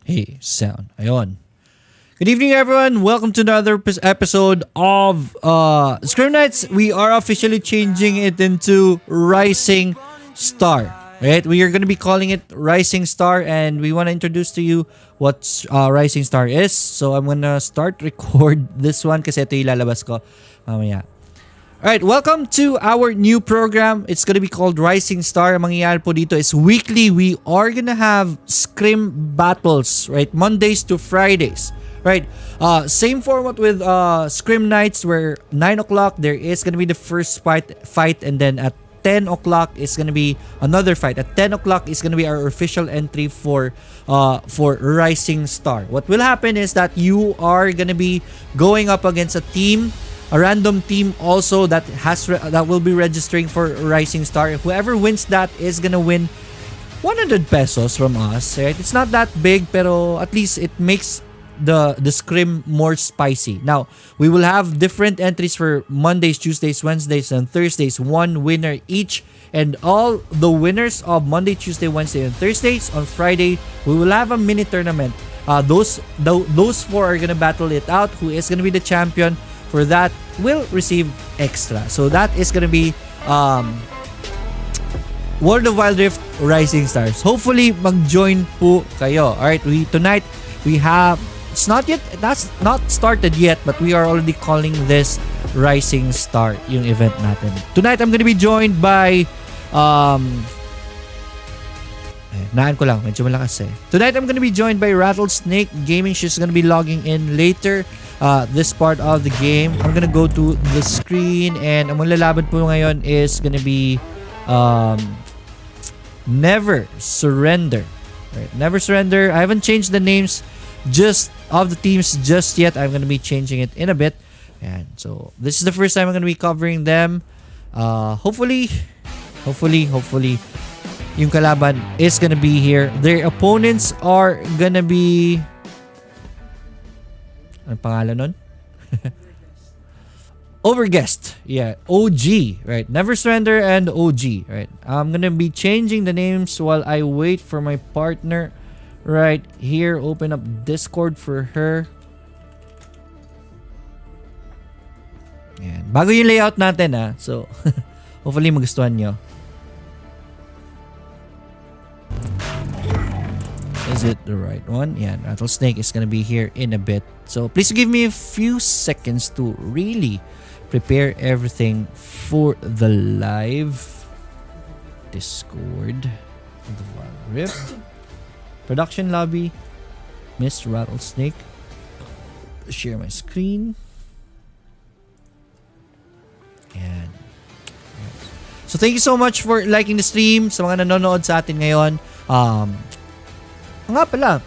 Hey, sound. Ayon. Good evening, everyone. Welcome to another episode of Scrim Nights. We are officially changing it into Rising Star. Right? We are going to be calling it Rising Star, and we want to introduce to you what Rising Star is. So I'm going to start record this one kasi ito yung lalabas ko mamaya. Alright, welcome to our new program. It's gonna be called Rising Star. Ang mangyayari po dito is weekly, we are gonna have Scrim battles, right? Mondays to Fridays, right? Same format with Scrim Nights where 9 o'clock there is gonna be the first fight and then at 10 o'clock is gonna be another fight. At 10 o'clock is gonna be our official entry for Rising Star. What will happen is that you are gonna be going up against a random team also that will be registering for Rising Star. Whoever wins that is gonna win 100 pesos from us. Right? It's not that big, pero at least it makes the scrim more spicy. Now, we will have different entries for Mondays, Tuesdays, Wednesdays, and Thursdays. One winner each. And all the winners of Monday, Tuesday, Wednesday, and Thursdays, on Friday, we will have a mini tournament. Those four are gonna battle it out. Who is gonna be the champion for that will receive extra. So that is gonna be World of Wild Rift Rising Stars. Hopefully mag-join po kayo. Alright, tonight we have, that's not started yet, but we are already calling this Rising Star yung event natin. Tonight I'm gonna be joined by naan ko lang, medyo malakas eh. Tonight I'm gonna be joined by Rattlesnake Gaming. She's gonna be logging in later this part of the game. I'm gonna go to the screen and ang maglalaban po ngayon is gonna be Never Surrender. Right, Never Surrender. I haven't changed the names just of the teams just yet. I'm gonna be changing it in a bit. And so this is the first time I'm gonna be covering them. Hopefully yung kalaban is gonna be here. Their opponents are gonna be, anong pangalan nun? Overguest. Yeah, OG, right? Never Surrender and OG, right? I'm gonna be changing the names while I wait for my partner right here. Open up Discord for her. Yan. Bago yung layout natin so hopefully magustuhan nyo. Is it the right one? Yeah, Rattlesnake is gonna be here in a bit. So please give me a few seconds to really prepare everything for the live Discord. The Wild Rift. Production lobby. Miss Rattlesnake. Share my screen. And so thank you so much for liking the stream. Sa mga nanonood sa atin ngayon. Nga pala,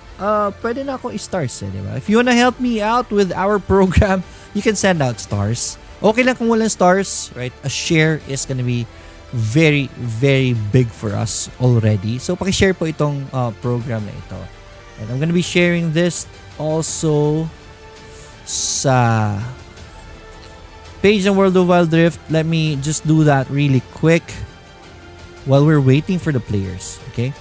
pwede na ako i-stars diba? If you wanna help me out with our program, you can send out stars. Okay lang kung walang stars, right? A share is gonna be very, very big for us already. So, pakishare po itong program na ito. And I'm gonna be sharing this also sa page ng World of Wild Rift. Let me just do that really quick while we're waiting for the players, okay?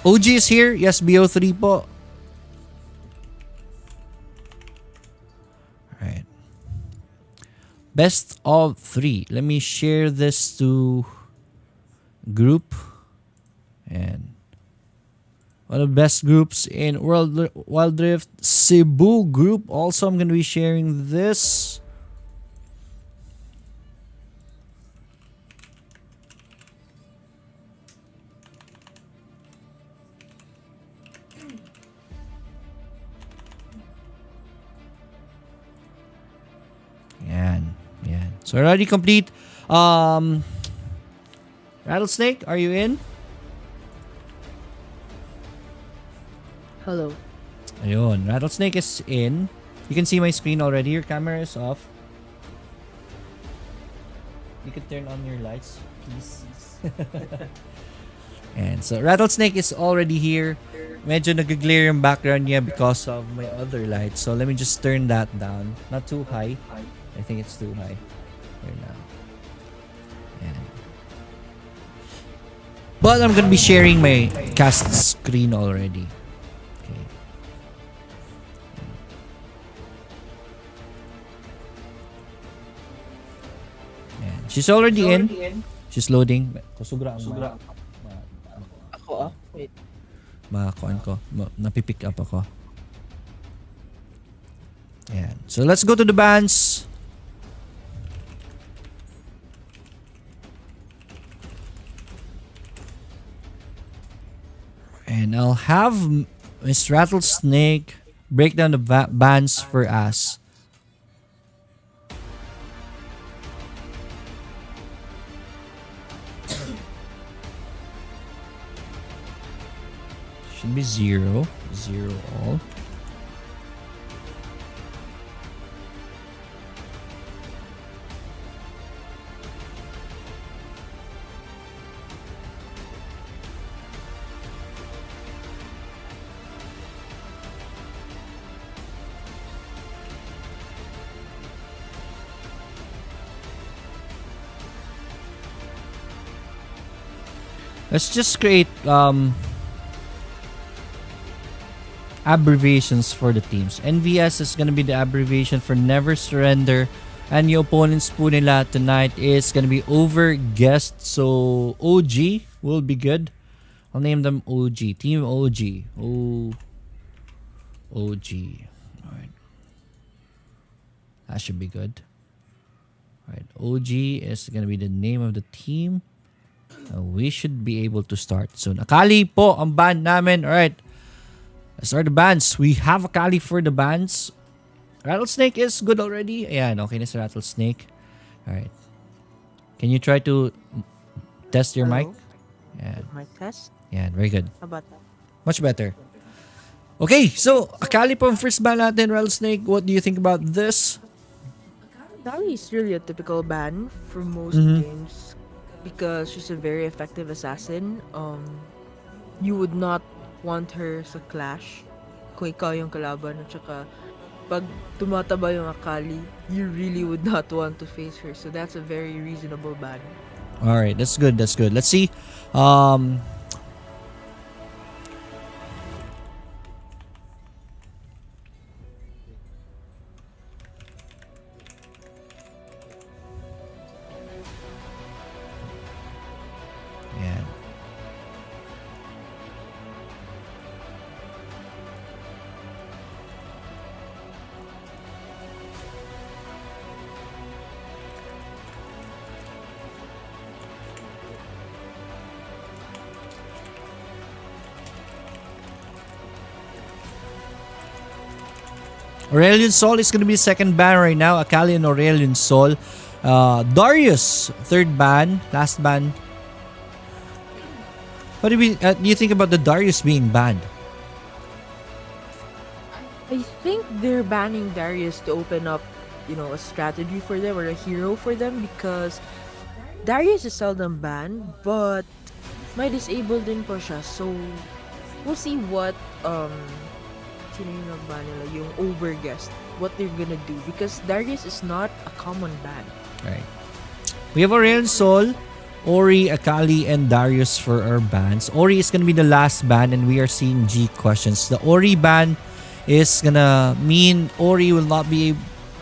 OG is here. Yes, BO3 po. Alright. Best of 3. Let me share this to group. And one of the best groups in Wild Rift, Cebu group. Also, I'm going to be sharing this. Yan. So already complete. Rattlesnake, are you in? Hello. Ayun, Rattlesnake is in. You can see my screen already. Your camera is off. you could turn on your lights, please. And so Rattlesnake is already here. Medyo nag-glare yung background niya because of my other lights. So let me just turn that down. Not too high. I think it's too high right now. And but I'm gonna be sharing my cast screen already. Okay. And she's already in. She's loading. Kusugra ang Ako wait. makakuan ko. Napipick up ako. Ayan. So let's go to the bands. And I'll have Miss Rattlesnake break down the bands for us. Should be 0. 0 all. Let's just create abbreviations for the teams. NVS is gonna be the abbreviation for Never Surrender. And yung opponents po nila tonight is gonna be Over Guest. So OG will be good. I'll name them OG. Team OG. OG. Alright. That should be good. Alright. OG is gonna be the name of the team. We should be able to start soon. Akali po ang band namin. Alright. Let's start the bands. We have Akali for the bands. Rattlesnake is good already. Ayan, okay na si Rattlesnake. Alright. Can you try to test your mic? Ayan. Mic test? Ayan, very good. How about that? Much better. Okay, so Akali po ang first band natin, Rattlesnake. What do you think about this? Akali is really a typical ban for most games because she's a very effective assassin. You would not want her sa clash kung ikaw yung kalaban at saka pag tumataba yung Akali, you really would not want to face her. So that's a very reasonable ban. Alright, that's good, that's good. Let's see. Ayan. Aurelion Sol is going to be second ban right now. Akali and Aurelion Sol. Darius, third ban. Last ban. What do you think about the Darius being banned? I think they're banning Darius to open up, a strategy for them or a hero for them because Darius is seldom banned, but may disable din po siya. So, we'll see what, sino yung nag-ban nila, yung overguest, what they're gonna do because Darius is not a common ban. Right. We have Aurelion Sol, Ori, Akali, and Darius for our bans. Ori is gonna be the last ban and we are seeing G questions. The Ori ban is gonna mean Ori will not be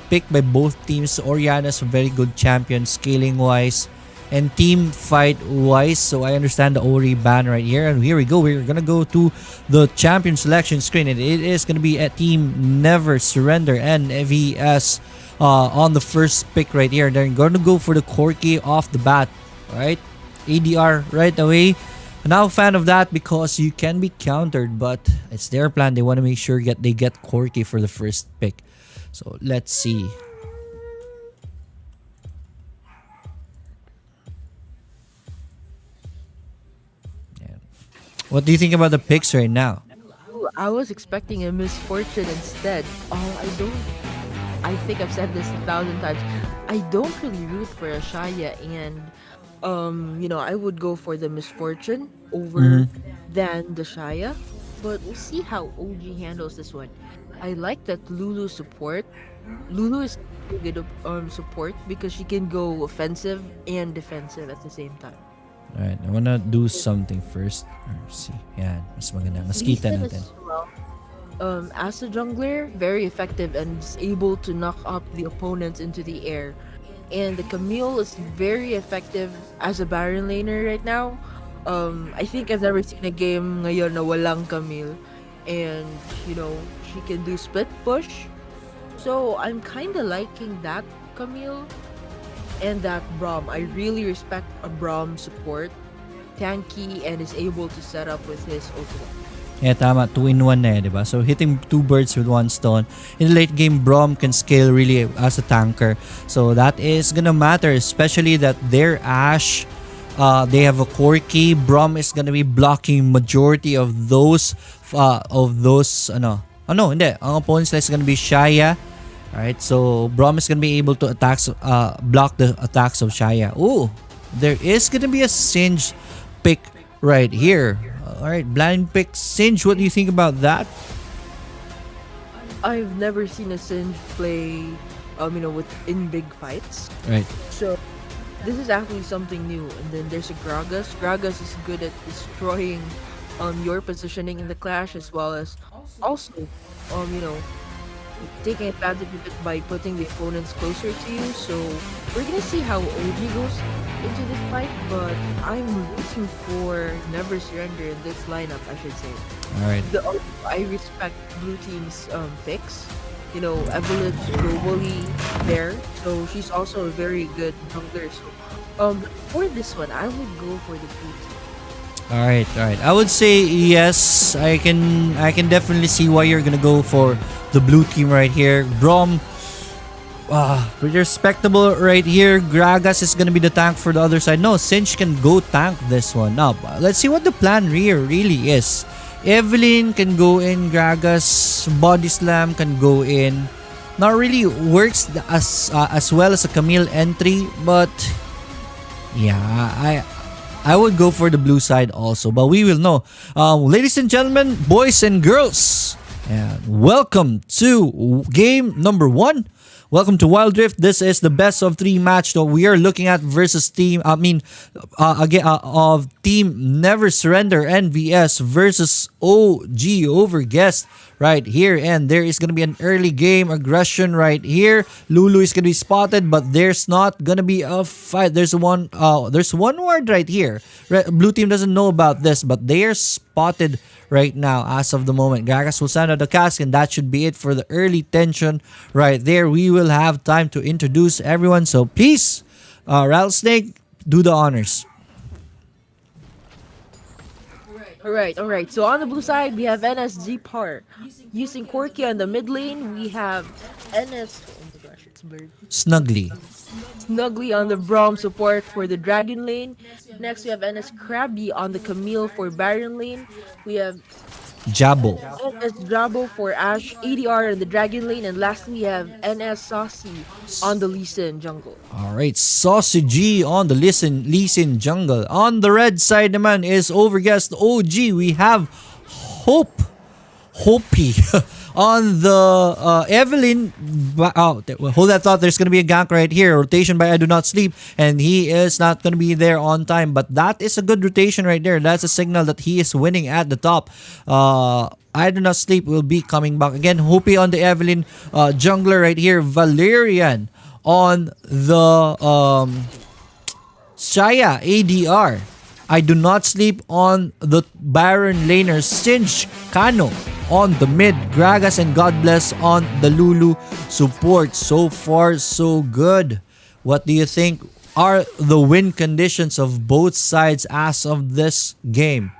picked by both teams. Oriana's a very good champion scaling wise and team fight wise. So I understand the Ori ban right here. And here we go. We're gonna go to the champion selection screen. And it is gonna be a team Never Surrender and VS on the first pick right here. They're gonna go for the Corki off the bat. Right? ADR right away. Now fan of that because you can be countered, but it's their plan. They want to make sure they get Corki for the first pick. So let's see. What do you think about the picks right now? Ooh, I was expecting a misfortune instead. I don't I think I've said this 1,000 times. I don't really root for a Shaya, and I would go for the Misfortune over Mm-hmm. than the Shaya. But we'll see how OG handles this one. I like that Lulu support. Lulu is a good support because she can go offensive and defensive at the same time. Alright, I wanna do something first. See. Yan. Mas maganda. Mas Lee kita Sin natin. as well. As a jungler, very effective and is able to knock up the opponents into the air. And the Camille is very effective as a Baron laner right now. I think I've never seen a game ngayon na walang Camille. And, she can do split push. So I'm kind of liking that Camille and that Braum. I really respect a Braum support. Tanky and is able to set up with his ultimate. Yeah, tama. 2-in-1 na eh, diba? So, hitting two birds with one stone. In the late game, Braum can scale really as a tanker. So, that is gonna matter, especially that their Ashe, they have a Corki. Braum is gonna be blocking majority of those, hindi. Ang opponents is gonna be Shaya. Alright, so Braum is gonna be able to block the attacks of Shaya. Ooh, there is gonna be a Singe pick right here. Alright, blind pick Singe. What do you think about that? I've never seen a Singe play, in big fights. Right. So this is actually something new. And then there's a Gragas. Gragas is good at destroying your positioning in the clash as well as also um you know taking advantage of it by putting the opponents closer to you. So we're gonna see how OG goes into this fight, but I'm rooting for Never Surrender in this lineup, I should say. Alright. I respect blue team's picks. Evelyn's globally there, so she's also a very good jungler. So for this one, I would go for the blue team. Alright. I would say yes. I can definitely see why you're gonna go for the blue team right here. Braum, pretty respectable right here. Gragas is gonna be the tank for the other side. No, Singe can go tank this one. Now, let's see what the plan here really is. Evelyn can go in. Gragas body slam can go in. Not really works as well as a Camille entry, but yeah, I would go for the blue side also, but we will know. Ladies and gentlemen, boys and girls, and welcome to game number 1. Welcome to Wild Rift. This is the best of 3 match that we are looking at versus of Team Never Surrender NVS versus OG over Guest right here. And there is going to be an early game aggression right here. Lulu is going to be spotted, but there's not going to be a fight. There's one ward right here. Blue team doesn't know about this, but they are spotted right now as of the moment. Gragas will send out the cask, and that should be it for the early tension right there. We will have time to introduce everyone, so please, Rattlesnake, do the honors. Alright. So on the blue side, we have NSG Par. Using Corki on the mid lane, we have NS. Oh my gosh, it's blurred. Snuggly on the Braum support for the Dragon lane. Next, we have NS Krabby on the Camille for Baron lane. We have Jabo. NS Jabo for Ashe, ADR in the Dragon lane. And lastly, we have NS Saucy on the Lee Sin jungle. Alright, Saucy G on the Lee Sin jungle. On the red side naman is Overguest OG. We have Hopi on the Evelyn. Hold that thought. There's gonna be a gank right here. Rotation by I Do Not Sleep, and he is not gonna be there on time. But that is a good rotation right there. That's a signal that he is winning at the top. I Do Not Sleep will be coming back again. Hopi on the Evelyn jungler right here. Valerian on the Shaya ADR. I Do Not Sleep on the Baron laner. Singe Kano on the mid. Gragas and God Bless on the Lulu support. So far, so good. What do you think are the win conditions of both sides as of this game?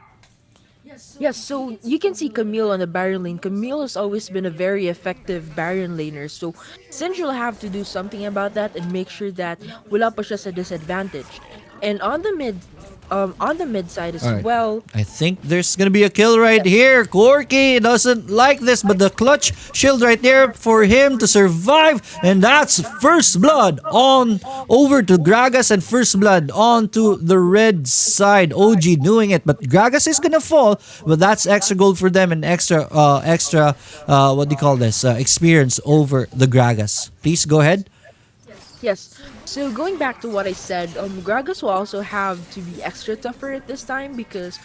Yes, so you can see Camille on the Baron lane. Camille has always been a very effective Baron laner. So Singe will have to do something about that and make sure that wala pa siya sa disadvantage. And on the mid, on the mid side as All right. well. I think there's gonna be a kill right here. Corky doesn't like this, but the clutch shield right there for him to survive, and that's first blood on over to Gragas, and first blood onto the red side. OG doing it, but Gragas is gonna fall, but that's extra gold for them and extra what do you call this? Experience over the Gragas. Please go ahead. Yes. So going back to what I said, Gragas will also have to be extra tougher at this time because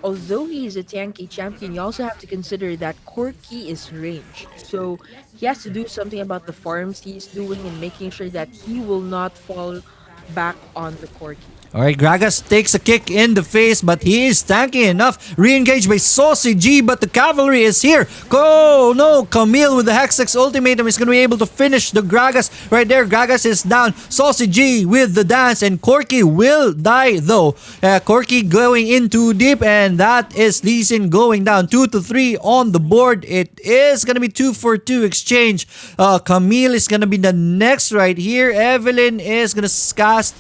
although he is a tanky champion, you also have to consider that Corki is ranged. So he has to do something about the farms he's doing and making sure that he will not fall back on the Corki. Alright, Gragas takes a kick in the face, but he is tanky enough. Re-engaged by Saucy G, but the cavalry is here. Oh no, Camille with the Hextech ultimatum is going to be able to finish the Gragas right there. Gragas is down. Saucy G with the dance, and Corky will die though. Corky going in too deep, and that is Lee Sin going down. 2 to 3 on the board. It is going to be 2 for 2 exchange. Camille is going to be the next right here. Evelyn is going to cast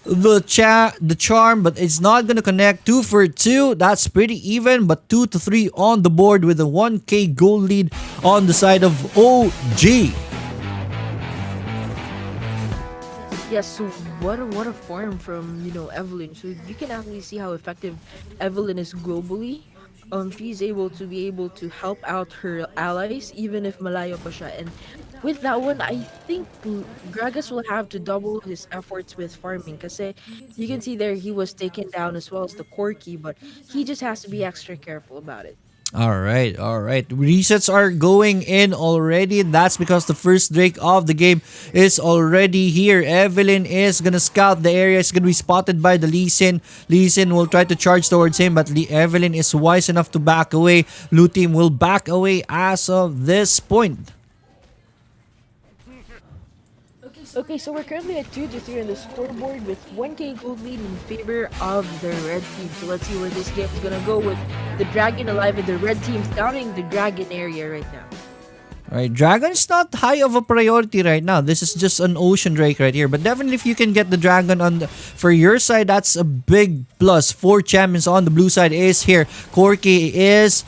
the charm, but it's not gonna connect. 2 for 2, that's pretty even, but 2 to 3 on the board with a 1k gold lead on the side of OG. Yes, so what a form from Evelyn. So you can actually see how effective Evelyn is globally. She's able to help out her allies even if malayo pa siya. And with that one, I think Gragas will have to double his efforts with farming kasi you can see there he was taken down as well as the Corki, but he just has to be extra careful about it. All right, all right. Resets are going in already. That's because the first Drake of the game is already here. Evelyn is gonna scout the area. It's gonna be spotted by the Lee Sin. Lee Sin will try to charge towards him, but Evelyn is wise enough to back away. Blue team will back away as of this point. Okay, so we're currently at 2 to 3 on the scoreboard with 1k gold lead in favor of the red team. So let's see where this game is gonna go with the dragon alive and the red team scouting the dragon area right now. Alright, dragon is not high of a priority right now. This is just an ocean drake right here. But definitely if you can get the dragon for your side, that's a big plus. 4 champions on the blue side is here. Corky is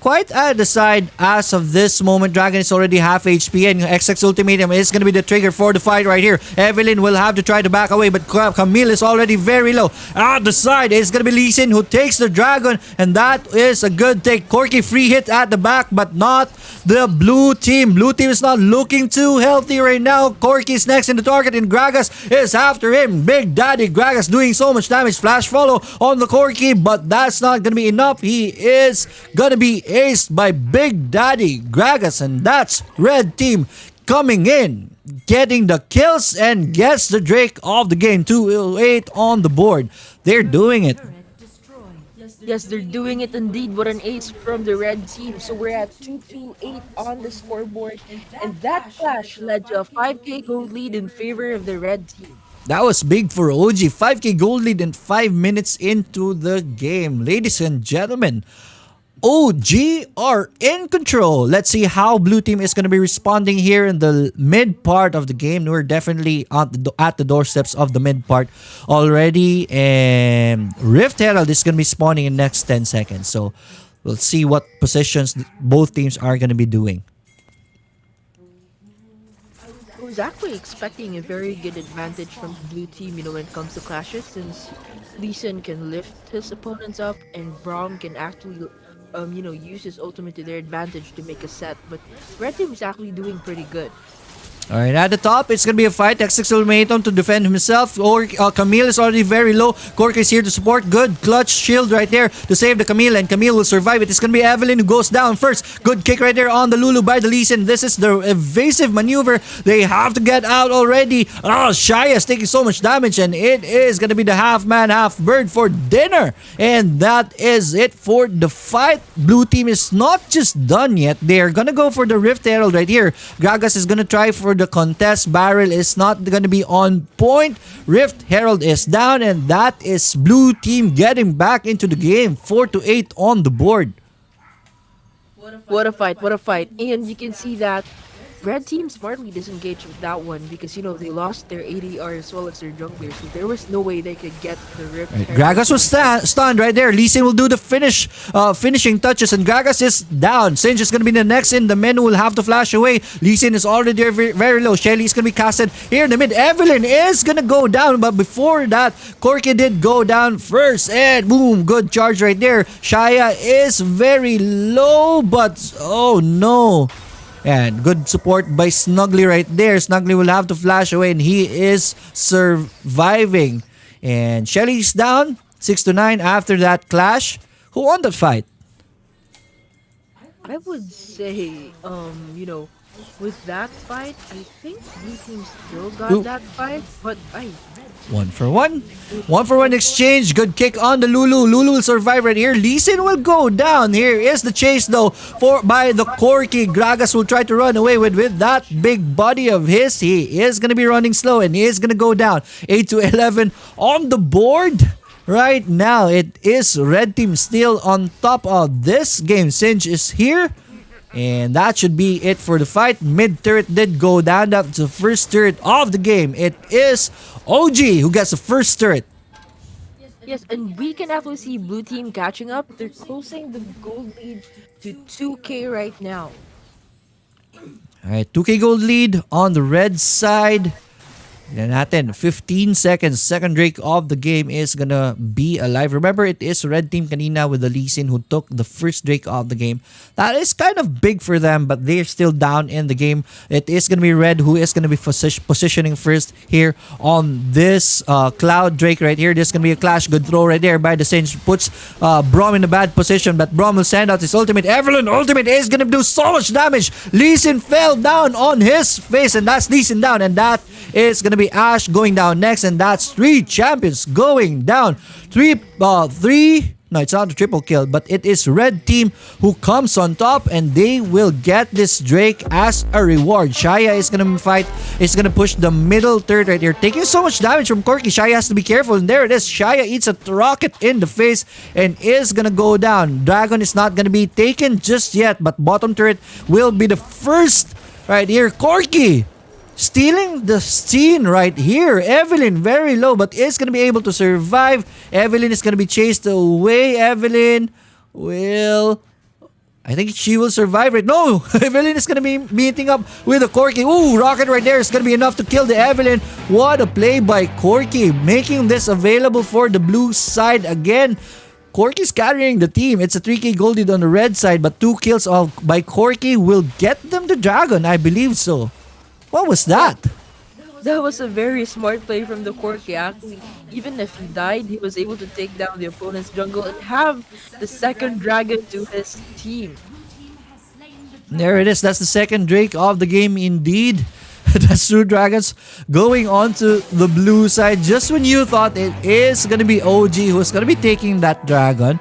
quite at the side as of this moment. Dragon is already half HP, and XX ultimatum is going to be the trigger for the fight right here. Evelyn will have to try to back away, but Camille is already very low. At the side is going to be Lee Sin who takes the dragon, and that is a good take. Corky free hit at the back, but not the blue team. Blue team is not looking too healthy right now. Corky is next in the target, and Gragas is after him. Big Daddy Gragas doing so much damage. Flash follow on the Corky, but that's not going to be enough. He is going to be aced by Big Daddy Gragas, and that's red team coming in, getting the kills and gets the Drake of the game. 208 on the board. They're doing it. Yes, they're doing it indeed. What an ace from the red team. So we're at 228 on the scoreboard, and that clash led to a 5k gold lead in favor of the red team. That was big for OG. 5k gold lead in 5 minutes into the game. Ladies and gentlemen, OG are in control. Let's see how blue team is going to be responding here in the mid part of the game. We're definitely at the doorsteps of the mid part already, and Rift Herald is going to be spawning in next 10 seconds. So we'll see what positions both teams are going to be doing. I was actually expecting a very good advantage from the blue team, when it comes to clashes, since Lee Sin can lift his opponents up and Braum can actually use his ultimate to their advantage to make a set. But red team is actually doing pretty good. Alright, at the top, it's going to be a fight. X6 ultimatum to defend himself. Or Camille is already very low. Cork is here to support. Good clutch shield right there to save the Camille, and Camille will survive it. It's going to be Evelyn who goes down first. Good kick right there on the Lulu by the Lee Sin. This is the evasive maneuver. They have to get out already. Shia is taking so much damage, and it is going to be the half man, half bird for dinner. And that is it for the fight. Blue team is not just done yet. They're going to go for the Rift Herald right here. Gragas is going to try for the contest. Barrel is not going to be on point. Rift Herald is down, and that is blue team getting back into the game. 4 to 8 on the board. What a fight, what a fight. And you can see that Red team smartly disengaged with that one because they lost their ADR as well as their jungler, so there was no way they could get the Rip Right. Herald Gragas was onto it. stunned right there. Lee Sin will do the finishing touches, and Gragas is down. Singe is gonna be the next in. The men will have to flash away. Lee Sin is already there, very, very low. Shelly is gonna be casted here in the mid. Evelyn is gonna go down, but before that, Corky did go down first, and boom, good charge right there. Shaya is very low, but oh no. And good support by Snuggly right there. Snuggly will have to flash away, and he is surviving. And Shelly's down 6 to 9 after that clash. Who won that fight? I would say, with that fight, I think Blue Team still got Ooh. that fight, but I 1 for 1. 1 for 1 exchange. Good kick on the Lulu. Lulu will survive right here. Lee Sin will go down. Here is the chase though by the Corky. Gragas will try to run away with that big body of his. He is going to be running slow and he is going to go down. 8 to 11 on the board. Right now, it is Red Team still on top of this game. Singe is here. And that should be it for the fight. Mid turret did go down. That's the first turret of the game. It is OG who gets the first turret. yes, and we can actually see Blue Team catching up. They're closing the gold lead to 2K right now. Alright, 2K gold lead on the red side. Tignan natin, 15 seconds. Second Drake of the game is gonna be alive. Remember, it is red team kanina with the Lee Sin who took the first Drake of the game. That is kind of big for them, but they're still down in the game. It is gonna be red who is gonna be positioning first here on this Cloud Drake right here. This is gonna be a clash. Good throw right there by the Singe. Puts Brom in a bad position, but Brom will send out his ultimate. Evelyn ultimate is gonna do so much damage. Lee Sin fell down on his face, and that's Lee Sin down, and that is gonna be Ash going down next, and that's 3 champions going down. Three. No, it's not a triple kill, but it is red team who comes on top, and they will get this Drake as a reward. Shaya is gonna fight. Is gonna push the middle third right here, taking so much damage from Corky. Shaya has to be careful, and there it is. Shaya eats a rocket in the face and is gonna go down. Dragon is not gonna be taken just yet, but bottom turret will be the first right here. Corky stealing the scene right here. Evelyn very low, but is going to be able to survive. Evelyn is going to be chased away. Evelyn will... I think she will survive right. No! Evelyn is going to be meeting up with the Corky. Ooh, rocket right there is going to be enough to kill the Evelyn. What a play by Corky, making this available for the blue side again. Corky's carrying the team. It's a 3K gold lead on the red side, but 2 kills by Corky will get them the dragon. I believe so. What was that? That was a very smart play from the Corky athlete. Even if he died, he was able to take down the opponent's jungle and have the second dragon to his team. There it is. That's the second Drake of the game indeed. That's 2 dragons going on to the blue side. Just when you thought it is going to be OG who's going to be taking that dragon,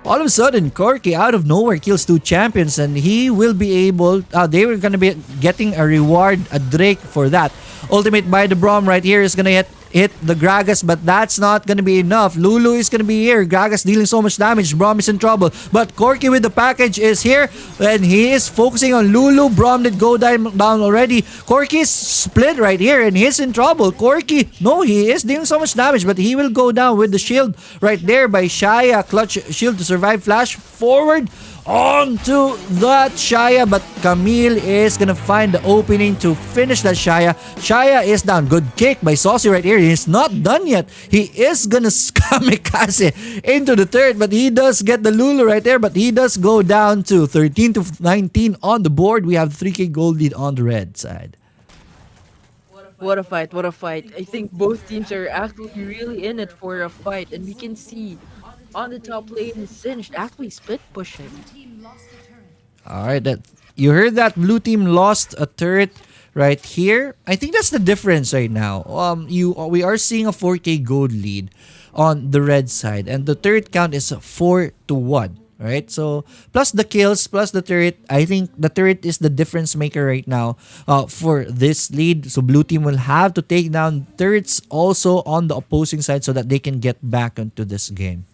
all of a sudden, Corky out of nowhere kills 2 champions, and he will be able... they were going to be getting a reward, a Drake for that. Ultimate by the Brom right here is going to hit the Gragas, but that's not going to be enough. Lulu is going to be here. Gragas dealing so much damage. Brom is in trouble. But Corky with the package is here, and he is focusing on Lulu. Brom did go down already. Corky is split right here, and he's in trouble. Corky, no, he is dealing so much damage, but he will go down with the shield right there by Shaya. Clutch shield to survive. Flash forward onto that Shaya, but Camille is gonna find the opening to finish that Shaya. Shaya is down. Good kick by Saucy right here. He's not done yet. He is gonna kamikaze into the third, but he does get the Lulu right there, but he does go down to 13 to 19 on the board. We have 3K gold lead on the red side. What a fight, what a fight. I think both teams are actually really in it for a fight, and we can see on the top lane, Singed actually split pushing. Alright, that you heard that blue team lost a turret right here. I think that's the difference right now. We are seeing a 4K gold lead on the red side, and the turret count is 4 to 1. Right, so plus the kills, plus the turret. I think the turret is the difference maker right now for this lead. So blue team will have to take down turrets also on the opposing side so that they can get back into this game.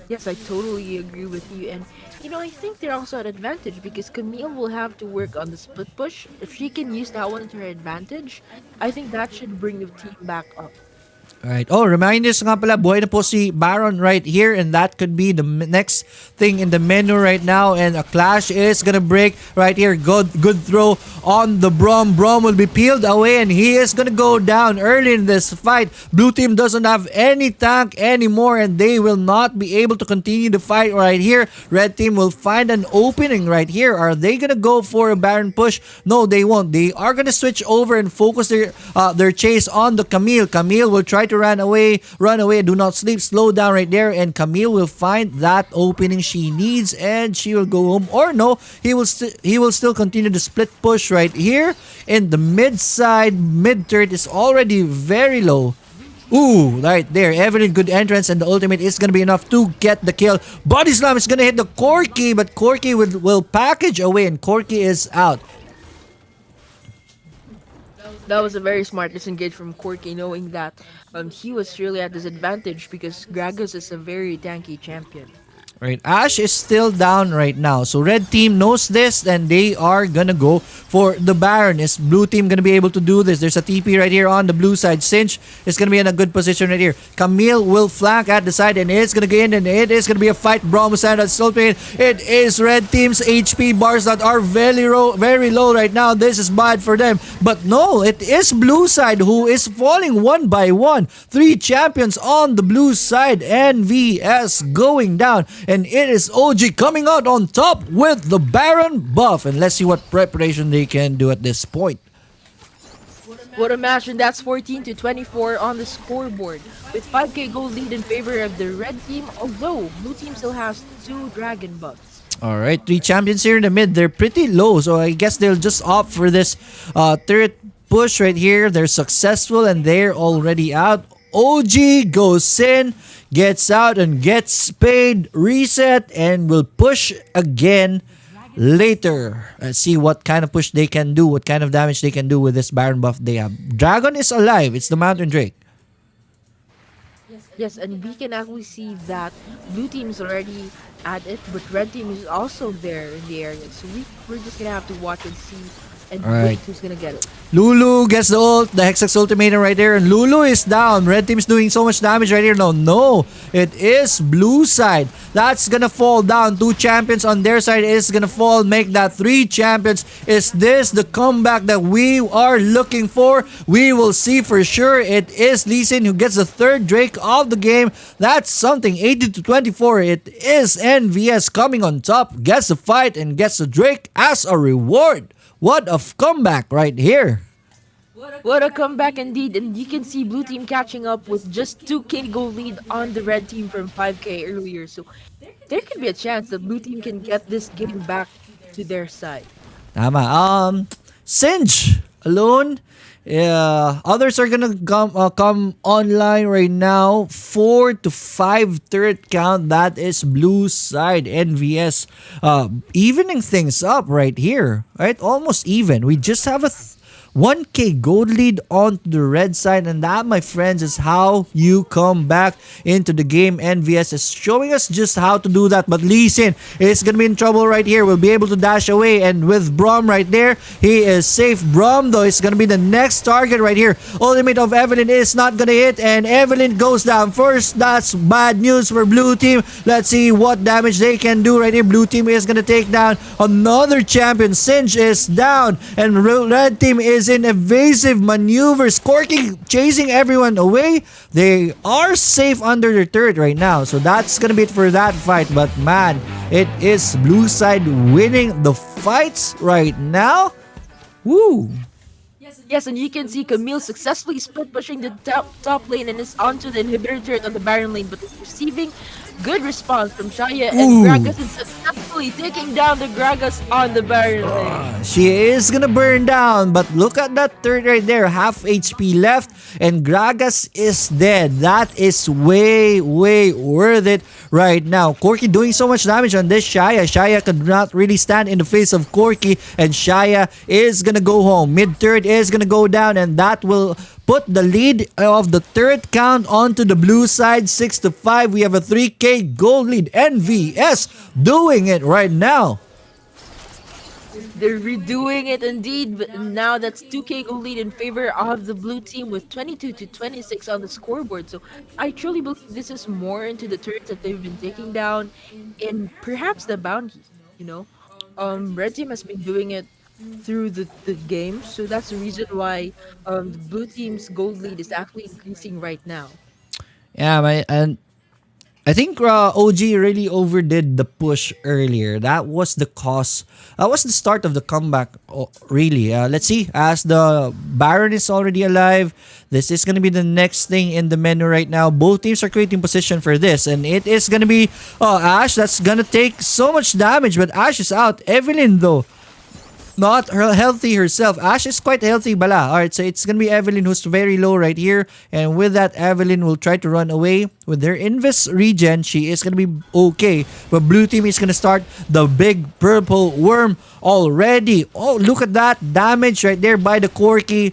Yes, I totally agree with you. And, I think they're also at advantage because Camille will have to work on the split push. If she can use that one to her advantage, I think that should bring the team back up. Right. Oh, reminders nga pala, buhay na po si Baron right here, and that could be the next thing in the menu right now, and a clash is gonna break right here. Good throw on the Brom. Brom will be peeled away, and he is gonna go down early in this fight. Blue team doesn't have any tank anymore, and they will not be able to continue the fight right here. Red team will find an opening right here. Are they gonna go for a Baron push? No, they won't. They are gonna switch over and focus their chase on the Camille. Camille will try to run away, do not sleep, slow down right there, and Camille will find that opening she needs, and she will go home. Or no, he will still continue the split push right here in the mid side. Mid turret is already very low. Ooh, right there. Evelyn, good entrance, and the ultimate is gonna be enough to get the kill. Body slam is gonna hit the Corki, but Corki will package away, and Corki is out. That was a very smart disengage from Corky, knowing that he was really at disadvantage because Gragas is a very tanky champion. Right, Ash is still down right now. So red team knows this, and they are gonna go for the Baron. Is blue team gonna be able to do this? There's a TP right here on the blue side. Cinch is gonna be in a good position right here. Camille will flank at the side, and it's gonna get in, and it is gonna be a fight. Brom Sandra still playing. It is red team's HP bars that are very low right now. This is bad for them. But no, it is blue side who is falling one by one. 3 champions on the blue side. NVS going down. And it is OG coming out on top with the Baron buff. And let's see what preparation they can do at this point. What a match, and that's 14 to 24 on the scoreboard. With 5k gold lead in favor of the red team, although blue team still has 2 dragon buffs. Alright, 3 champions here in the mid. They're pretty low, so I guess they'll just opt for this third push right here. They're successful and they're already out. OG goes in, gets out and gets paid, reset, and will push again later. Let's see what kind of push they can do, what kind of damage they can do with this Baron buff they have. Dragon is alive. It's the Mountain Drake. Yes, and we can actually see that blue team is already at it, but red team is also there in the area. So we're just gonna have to watch and see and Alright. wait who's gonna get it. Lulu gets the ult, the Hexax ultimatum right there, and Lulu is down. Red team's doing so much damage right here. No, it is blue side. That's gonna fall down. 2 champions on their side is gonna fall, make that 3 champions. Is this the comeback that we are looking for? We will see for sure. It is Lee Sin who gets the 3rd Drake of the game. That's something. 80 to 24. It is NVS coming on top, gets the fight and gets the Drake as a reward. What a comeback right here. What a comeback indeed, and you can see blue team catching up with just 2k gold lead on the red team from 5k earlier. So there could be a chance that blue team can get this game back to their side. Tama. Singe alone. Yeah, others are gonna come online right now. 4 to 5 third count. That is blue side. NVS evening things up right here. Right, almost even. We just have a 1k gold lead on the red side, and that, my friends, is how you come back into the game. NVS is showing us just how to do that, but Lee Sin is gonna be in trouble right here. Will be able to dash away, and with Brom right there, he is safe. Brom though is gonna be the next target right here. Ultimate of Evelyn is not gonna hit, and Evelyn goes down first. That's bad news for blue team. Let's see what damage they can do right here. Blue team is gonna take down another champion. Singe is down, and red team is in evasive maneuvers. Corky chasing everyone away. They are safe under their turret right now. So that's gonna be it for that fight. But man, it is blue side winning the fights right now. Woo! Yes, and you can see Camille successfully split pushing the top lane and is onto the inhibitor turret on the Baron lane, but is receiving good response from Shaya, and Gragas is successfully taking down the Gragas on the Baron lane. She is gonna burn down, but look at that turret right there. Half HP left, and Gragas is dead. That is way worth it right now. Corky doing so much damage on this Shaya. Shaya could not really stand in the face of Corky, and Shaya is gonna go home. Mid turret is gonna go down, and that will put the lead of the third count onto the blue side, 6-5. We have a 3K gold lead. NVS doing it right now. They're redoing it indeed, but now that's 2K goal lead in favor of the blue team with 22 to 26 on the scoreboard. So I truly believe this is more into the turns that they've been taking down and perhaps the bounty, you know. Red team has been doing it through the game, so that's the reason why the blue team's gold lead is actually increasing right now. Yeah, and I think OG really overdid the push earlier. That was the cause. That was the start of the comeback, really. Let's see. As the Baron is already alive, this is going to be the next thing in the menu right now. Both teams are creating position for this. And it is going to be Ash that's going to take so much damage. But Ash is out. Evelyn, though, not healthy herself. Ash is quite healthy, bala. Alright, so it's gonna be Evelyn who's very low right here. And with that, Evelyn will try to run away. With their Invis regen, she is gonna be okay. But blue team is gonna start the big purple worm already. Oh, look at that damage right there by the Corky.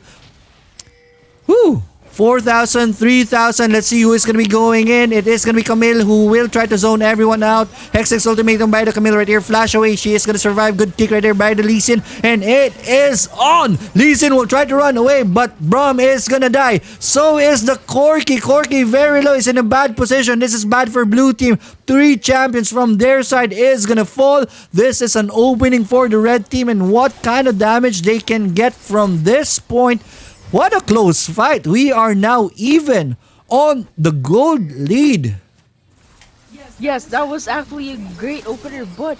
Whew. 4,000, 3,000. Let's see who is going to be going in. It is going to be Camille who will try to zone everyone out. Hexx ultimatum by the Camille right here. Flash away. She is going to survive. Good kick right there by the Lee Sin. And it is on. Lee Sin will try to run away, but Brom is going to die. So is the Corky. Corky very low. Is in a bad position. This is bad for blue team. 3 champions from their side is going to fall. This is an opening for the red team. And what kind of damage they can get from this point. What a close fight. We are now even on the gold lead. Yes, that was actually a great opener, but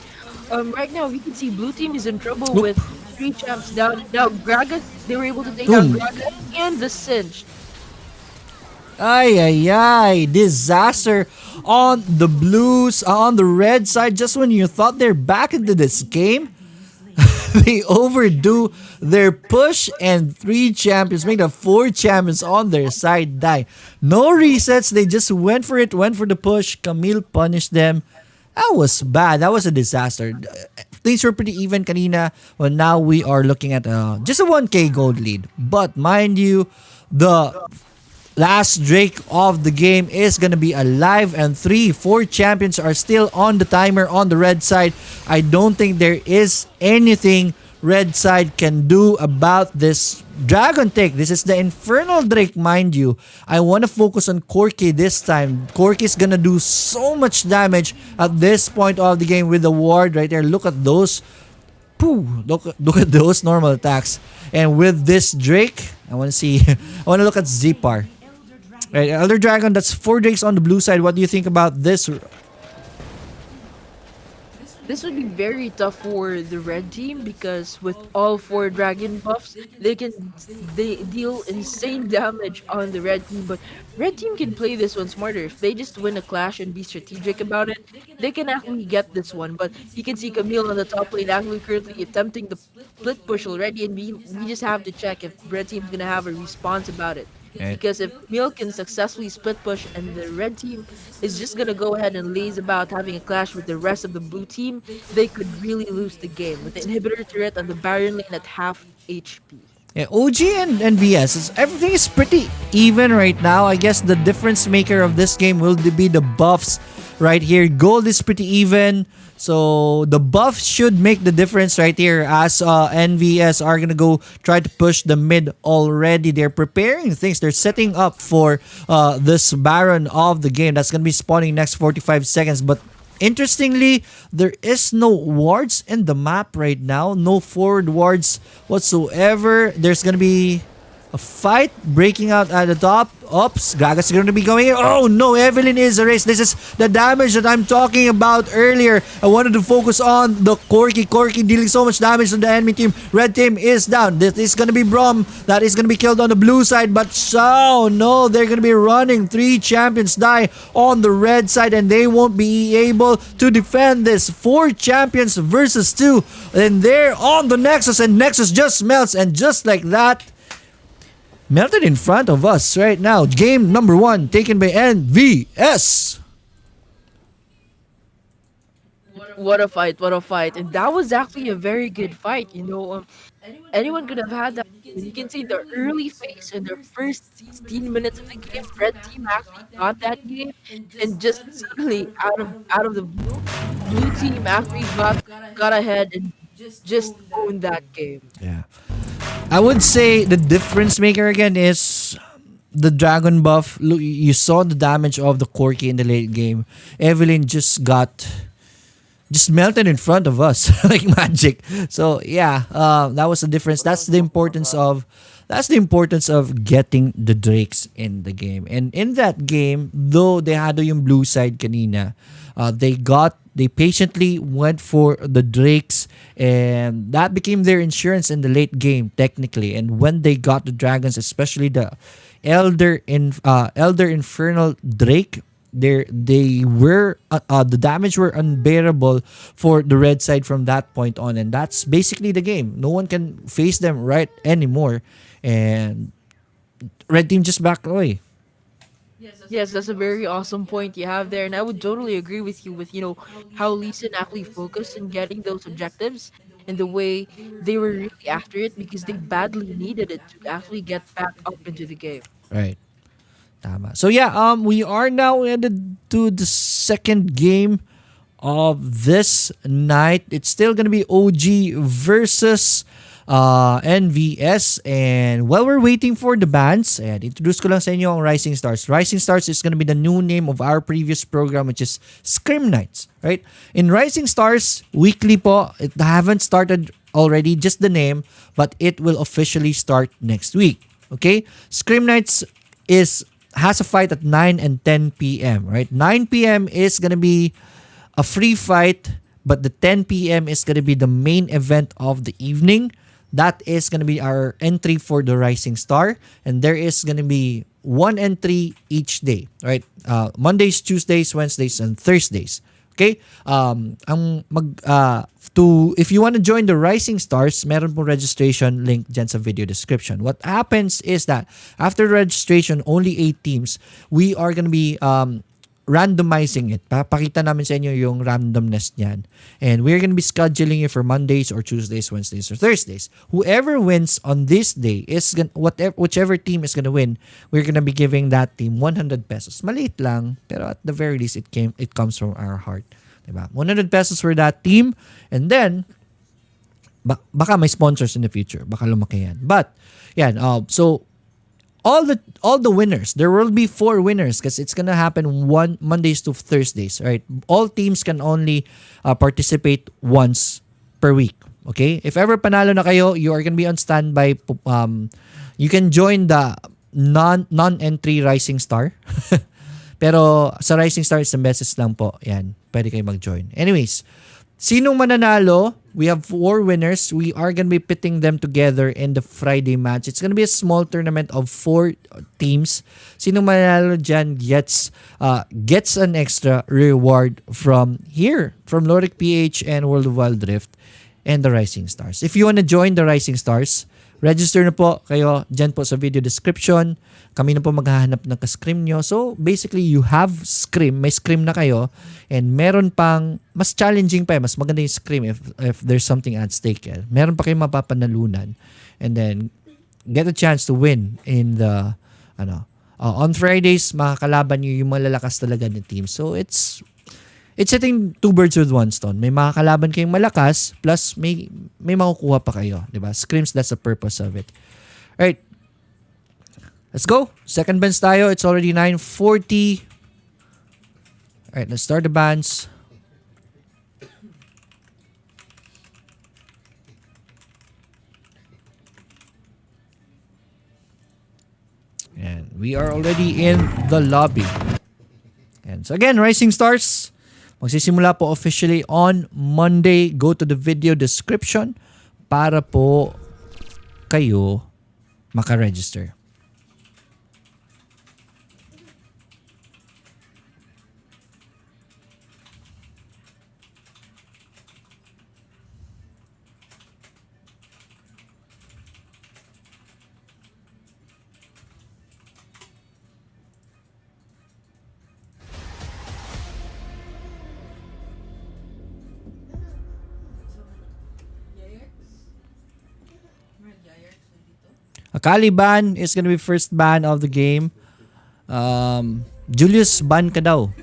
right now we can see blue team is in trouble Oop. with 3 champs down. Now Gragas, they were able to take out Boom. Gragas and the Cinch. Ay, ay, ay. Disaster on the blues, on the red side. Just when you thought they're back into this game, they overdo their push and 3 champions, make the 4 champions on their side die. No resets, they just went for it, went for the push. Camille punished them. That was bad. That was a disaster. Things were pretty even kanina. Well, now we are looking at just a 1K gold lead. But mind you, the last Drake of the game is gonna be alive, and 4 champions are still on the timer on the red side. I don't think there is anything red side can do about this dragon take. This is the infernal Drake, mind you. I want to focus on Corky this time. Corky is gonna do so much damage at this point of the game with the ward right there. Look at those. Pooh, look at those normal attacks. And with this Drake, I want to see. I want to look at Zipar. Right, Elder Dragon, that's 4 Drakes on the blue side. What do you think about this? This would be very tough for the red team because with all 4 dragon buffs, they deal insane damage on the red team. But red team can play this one smarter. If they just win a clash and be strategic about it, they can actually get this one. But you can see Camille on the top lane actually currently attempting the split push already, and we just have to check if red team's gonna have a response about it. Right. Because if Camille can successfully split push and the red team is just gonna go ahead and laze about having a clash with the rest of the blue team, they could really lose the game with the inhibitor turret on the Baron lane at half HP. Yeah, OG and VS, everything is pretty even right now. I guess the difference maker of this game will be the buffs right here. Gold is pretty even. So the buffs should make the difference right here as NVS are going to go try to push the mid already. They're preparing things. They're setting up for this Baron of the game. That's going to be spawning next 45 seconds. But interestingly, there is no wards in the map right now. No forward wards whatsoever. There's going to be a fight breaking out at the top. Oops, Gragas is going to be going in. Oh no, Evelyn is erased. This is the damage that I'm talking about earlier. I wanted to focus on the Corky. Corky dealing so much damage to the enemy team. Red team is down. This is going to be Brom. That is going to be killed on the blue side. But so, no, they're going to be running. 3 champions die on the red side and they won't be able to defend this. 4 champions versus 2. And they're on the Nexus and Nexus just melts. And just like that, melted in front of us right now. Game number 1 taken by NVS. What a fight! What a fight! And that was actually a very good fight. Anyone could have had that. And you can see the early phase in the first 16 minutes of the game, red team actually got that game, and just suddenly out of the blue, blue team actually got ahead and just owned that game. Yeah. I would say the difference maker again is the dragon buff. Look, you saw the damage of the Corki in the late game. Evelyn just melted in front of us like magic. So yeah, that was the difference. That's the importance of getting the drakes in the game. And in that game, though they had yung blue side kanina, they patiently went for the drakes, and that became their insurance in the late game technically. And when they got the dragons, especially the elder infernal drake, they were the damage were unbearable for the red side from that point on, and that's basically the game. No one can face them right anymore, and red team just backed away. Yes, that's a very awesome point you have there, and I would totally agree with you with how Lee Sin actually focused in getting those objectives and the way they were really after it because they badly needed it to actually get back up into the game. Right. Tama. So yeah, we are now headed to the second game of this night. It's still gonna be OG versus NVS. And while we're waiting for the bands, and introduce ko lang sa inyo ang Rising Stars. Rising Stars is gonna be the new name of our previous program, which is Scrim Nights, right? In Rising Stars, weekly po. It haven't started already, just the name, but it will officially start next week. Okay? Scrim Nights has a fight at 9 and 10 p.m., right? 9 p.m. is going to be a free fight, but the 10 p.m. is going to be the main event of the evening. That is going to be our entry for the Rising Star, and there is going to be one entry each day, right? Mondays, Tuesdays, Wednesdays, and Thursdays. Okay? If you want to join the Rising Stars, meron po registration link dyan sa video description. What happens is that after registration, only 8 teams, we are gonna be randomizing it. Papakita namin sa inyo yung randomness niyan. And we're gonna be scheduling it for Mondays or Tuesdays, Wednesdays, or Thursdays. Whoever wins on this day whichever team is gonna win, we're gonna be giving that team 100 pesos. Maliit lang, pero at the very least, it comes from our heart. Diba? 100 pesos for that team, and then baka may sponsors in the future, baka lumaki yan. But yan, so all the winners, there will be 4 winners because it's gonna happen one Mondays to Thursdays, right? All teams can only participate once per week. Okay, if ever panalo na kayo, you are gonna be on standby. You can join the non-entry Rising Star. Pero sa Rising Star, isang beses lang po. Yan, pwede kayo mag-join. Anyways, sinong mananalo? We have 4 winners. We are gonna be pitting them together in the Friday match. It's gonna be a small tournament of 4 teams. Sinong mananalo dyan gets an extra reward from here, from Loric PH and World of Wild Rift and the Rising Stars. If you wanna join the Rising Stars, register na po kayo dyan po sa video description. Kami na po maghahanap ng ka-scrim nyo. So, basically, you have scrim. May scrim na kayo. And meron pang, mas challenging pa mas maganda yung scrim if there's something at stake. Meron pa kayong mapapanalunan. And then, get a chance to win in the, on Fridays, makakalaban nyo yung malalakas talaga ng team. So, it's hitting 2 birds with 1 stone. May makakalaban kayong malakas, plus may makukuha pa kayo. Diba? Scrims, that's the purpose of it. Alright. Let's go. Second bands tayo. It's already 9:40. Alright, let's start the bands. And we are already in the lobby. And so again, Rising Stars, magsisimula po officially on Monday. Go to the video description para po kayo maka-register. Akali ban is gonna be first ban of the game. Julius, ban ka daw.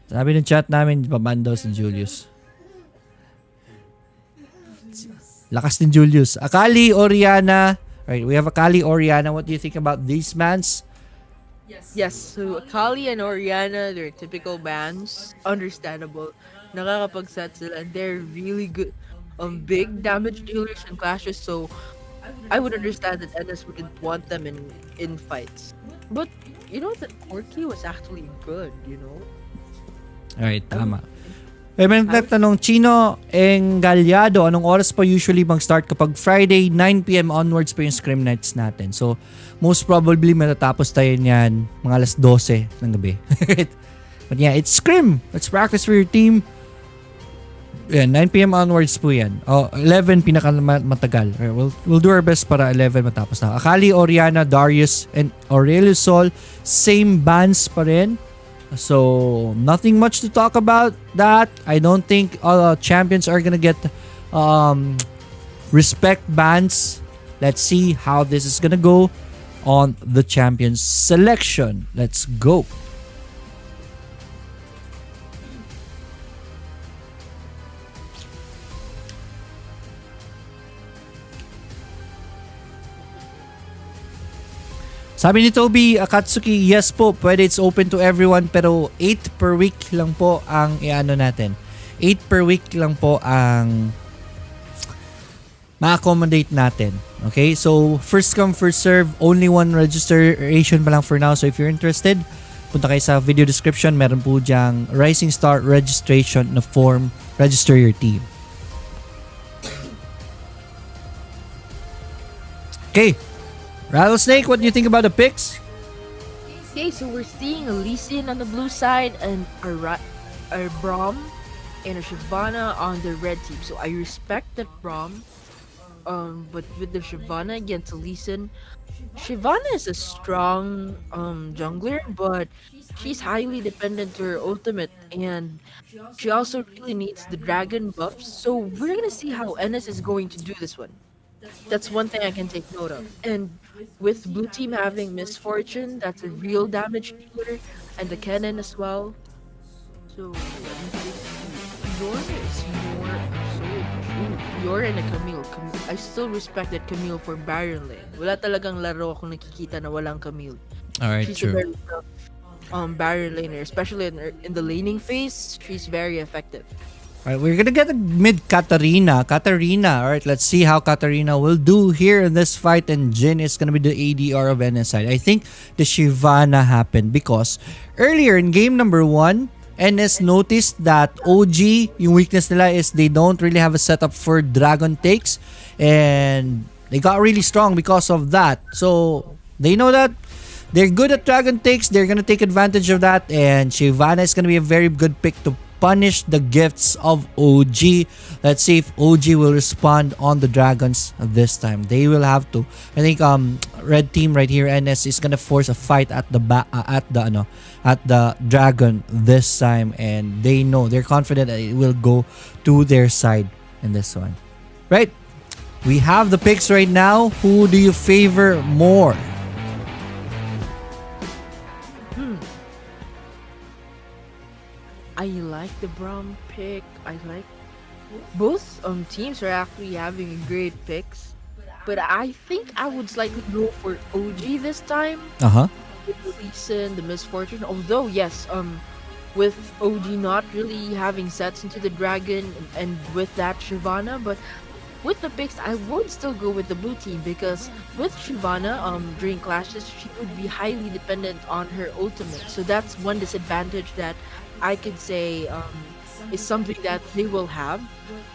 Sabi ng chat namin, paban daw si Julius. Lakas din Julius. Akali, Oriana. Right, we have Akali, Oriana. What do you think about these bans? Yes, so Akali and Oriana, they're typical bans. Understandable. Nakakapag-set sila. They're really good, big damage dealers in clashes, so I would understand that NS wouldn't want them in fights. But, you know, that Corky was actually good, you know? Alright, tama. May nagtanong, Chino Engaliado, anong oras pa usually mag-start kapag Friday, 9 p.m. onwards pa yung Scrim Nights natin? So, most probably matatapos tayo niyan mga alas 12 ng gabi. But yeah, it's Scrim. Let's practice for your team. Yeah, 9 p.m. onwards po yan. 11 pinakamatagal. We'll do our best para 11 matapos na. Akali, Oriana, Darius, and Aurelius Sol, same bans pa rin. So, nothing much to talk about that. I don't think champions are gonna get respect bans. Let's see how this is gonna go on the champions selection. Let's go. Sabi ni Toby Akatsuki, yes po, pwede, it's open to everyone, pero 8 per week lang po ang iano natin. 8 per week lang po ang ma-accommodate natin. Okay? So, first come, first serve, only one registration pa lang for now. So, if you're interested, punta kayo sa video description, meron po dyang Rising Star registration na form, register your team. Okay. Rattlesnake, what do you think about the picks? Okay, so we're seeing a Lee Sin on the blue side and a Braum and a Shyvana on the red team. So I respect that Braum. But with the Shyvana against Lee Sin, Shyvana is a strong jungler, but she's highly dependent to her ultimate, and she also really needs the dragon buffs. So we're gonna see how NS is going to do this one. That's one thing I can take note of. And with blue team having Misfortune, that's a real damage dealer, and the cannon as well. So Fior is more so Fior and a Camille. I still respect that Camille for Baron lane. Wala talagang laro ako nakikita na walang Camille. Alright, She's true. a very tough Baron laner, especially in the laning phase. She's very effective. Alright, we're gonna get a mid Katarina. Alright, let's see how Katarina will do here in this fight, and Jin is gonna be the ADR of NS side. I think the Shyvana happened because earlier in game number 1, NS noticed that OG, yung weakness nila is they don't really have a setup for dragon takes, and they got really strong because of that. So, they know that they're good at dragon takes, they're gonna take advantage of that, and Shyvana is gonna be a very good pick to punish the gifts of OG. Let's see if OG will respond on the dragons this time. They will have to. I think red team right here, NS, is gonna force a fight at the dragon this time, and they know, they're confident that it will go to their side in this one. Right? We have the picks right now. Who do you favor more? I like the Braum pick. I like both teams are actually having great picks, but I think I would slightly go for OG this time. With the Lee Sin, the Misfortune. Although yes, with OG not really having sets into the dragon and with that Shyvana, but with the picks I would still go with the blue team because with Shyvana during clashes she would be highly dependent on her ultimate. So that's one disadvantage that I could say is something that they will have.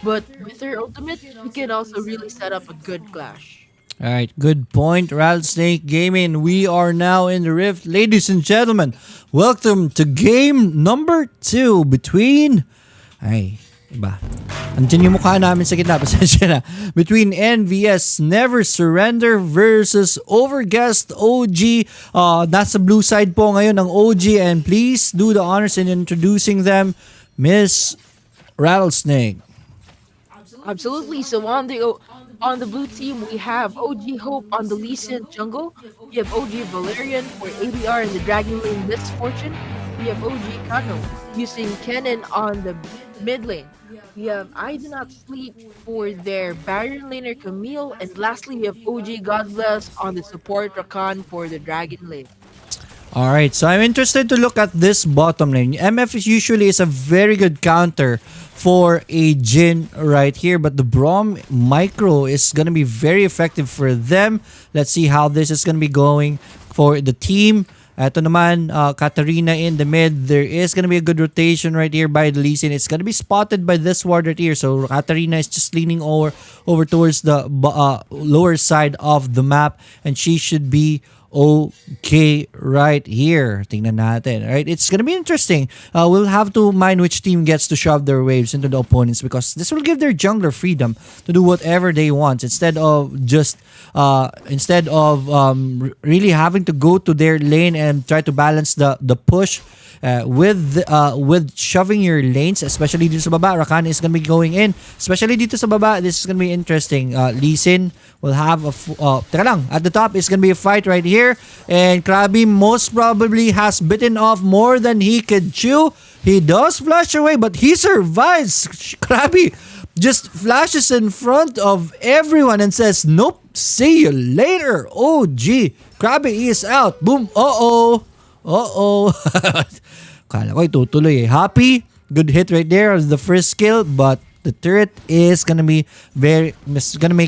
But with her ultimate, you can also really set up a good clash. Alright, good point, Rattlesnake Gaming. We are now in the Rift. Ladies and gentlemen, welcome to game number 2 between... Ay, iba. Andiyan yung mukha namin sa gitna. Pasensya na. Between NVS Never Surrender versus Overguest OG. Nasa blue side po ngayon ng OG, and please do the honors in introducing them, Miss Rattlesnake. Absolutely. So On the blue team, we have OG Hope on the Lee Sin jungle. We have OG Valerian for ADR in the Dragon Lane Misfortune. We have OG Kano using Kennen on the mid lane. We have I Do Not Sleep for their Baron laner Camille. And lastly, we have OG Godbless on the support Rakan for the Dragon lane. All right, so I'm interested to look at this bottom lane. MF is usually is a very good counter for a Jin right here, but the Braum Micro is gonna be very effective for them. Let's see how this is gonna be going for the team. Ito naman, Katarina in the mid. There is gonna be a good rotation right here by the Lee Sin. It's gonna be spotted by this ward right here. So Katarina is just leaning over towards the lower side of the map, and she should be okay right here. Tingnan natin. Right? It's gonna be interesting. We'll have to mind which team gets to shove their waves into the opponents, because this will give their jungler freedom to do whatever they want instead of really having to go to their lane and try to balance the push. With shoving your lanes, especially dito sa baba. Rakan is gonna be going in, especially dito sa baba. This is gonna be interesting. Lee Sin will have teka lang, at the top is gonna be a fight right here, and Krabi most probably has bitten off more than he could chew. He does flash away, but he survives. Krabi just flashes in front of everyone and says, "Nope, see you later." Oh, gee, Krabi is out. Boom. Uh-oh. Kala ko itutuloy eh. Happy. Good hit right there as the first skill, but the turret is gonna make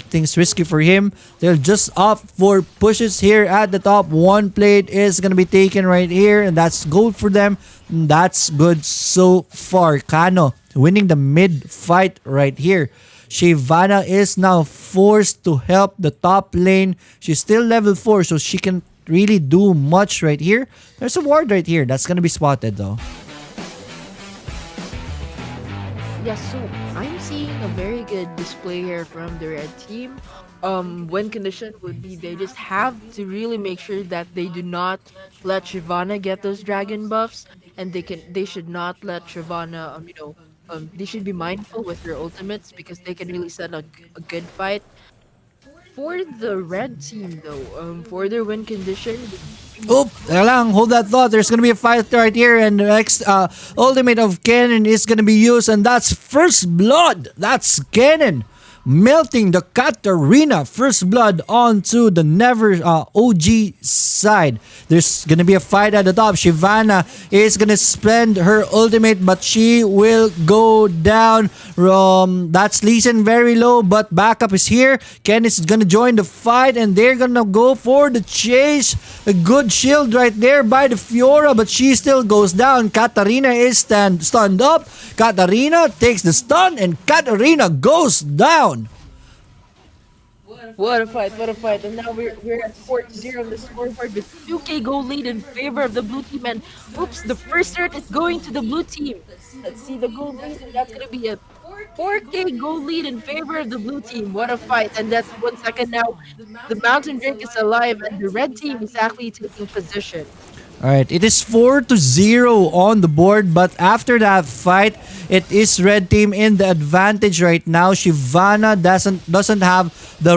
things risky for him. They'll just opt for pushes here at the top. One plate is gonna be taken right here, and that's gold for them. That's good so far. Kano winning the mid fight right here. Shyvana is now forced to help the top lane. She's still level 4, so she can really do much right here. There's a ward right here that's gonna be spotted though. Yes, so I'm seeing a very good display here from the red team. When condition would be they just have to really make sure that they do not let Shyvana get those dragon buffs, and they should not let Shyvana they should be mindful with their ultimates because they can really set a good fight. For the red team though, for their win condition, Oop, teka lang, hold that thought. There's gonna be a fight right here, and the next ultimate of Kennen is gonna be used, and that's First Blood. That's Kennen melting the Katarina First Blood onto the Never OG side. There's gonna be a fight at the top. Shyvana is gonna spend her ultimate, but she will go down. That's Lee Sin very low, but backup is here. Ken is gonna join the fight, and they're gonna go for the chase. A good shield right there by the Fiora, but she still goes down. Katarina is stunned up. Katarina takes the stun, and Katarina goes down. what a fight, what a fight. And now we're at 4-0 on the scoreboard with 2k goal lead in favor of the blue team. And oops, the first hurt is going to the blue team. Let's see the goal lead, and that's gonna be a 4k goal lead in favor of the blue team. What a fight. And that's 1 second now. The Mountain Drake is alive, and the red team is actually taking position. Alright, it is 4-0 on the board, but after that fight, it is red team in the advantage right now. Shyvana doesn't have the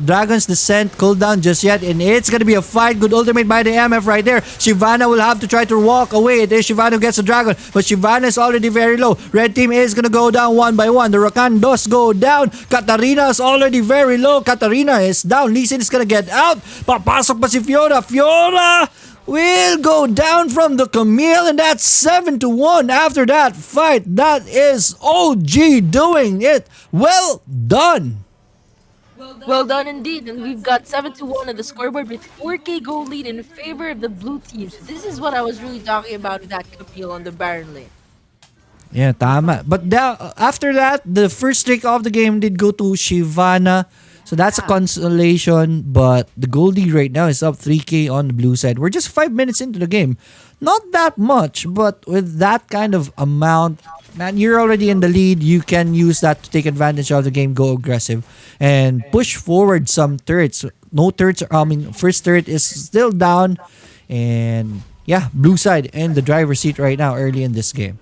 Dragon's Descent cooldown just yet, and it's gonna be a fight. Good ultimate by the MF right there. Shyvana will have to try to walk away. It is Shyvana who gets the dragon, but Shyvana is already very low. Red team is gonna go down one by one. The Rakan does go down. Katarina is already very low. Katarina is down. Lee Sin is gonna get out. Papasok pa si Fiora. Fiora will go down from the Camille, and that's 7-1 after that fight. That is OG doing it. Well done. Well done indeed, and we've got 7-1 on the scoreboard with 4k goal lead in favor of the blue teams. This is what I was really talking about with that Camille on the Baron lane. Yeah, tama. But after that, the first streak of the game did go to Shyvana. So that's a consolation, but the Goldie right now is up 3k on the blue side. We're just 5 minutes into the game. Not that much, but with that kind of amount, man, you're already in the lead. You can use that to take advantage of the game, go aggressive, and push forward some turrets. No turrets, first turret is still down. And yeah, blue side in the driver's seat right now early in this game.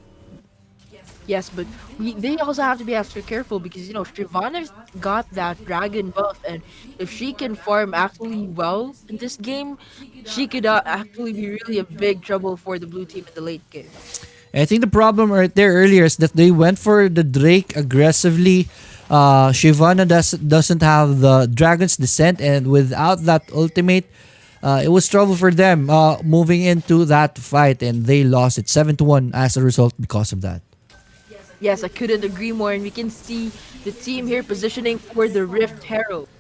Yes, but they also have to be extra careful because Shyvana's got that dragon buff, and if she can farm actually well in this game, she could actually be really a big trouble for the blue team in the late game. I think the problem right there earlier is that they went for the Drake aggressively. Shyvana doesn't have the Dragon's Descent, and without that ultimate, it was trouble for them moving into that fight, and they lost it 7-1 as a result because of that. Yes, I couldn't agree more, and we can see the team here positioning for the Rift Herald.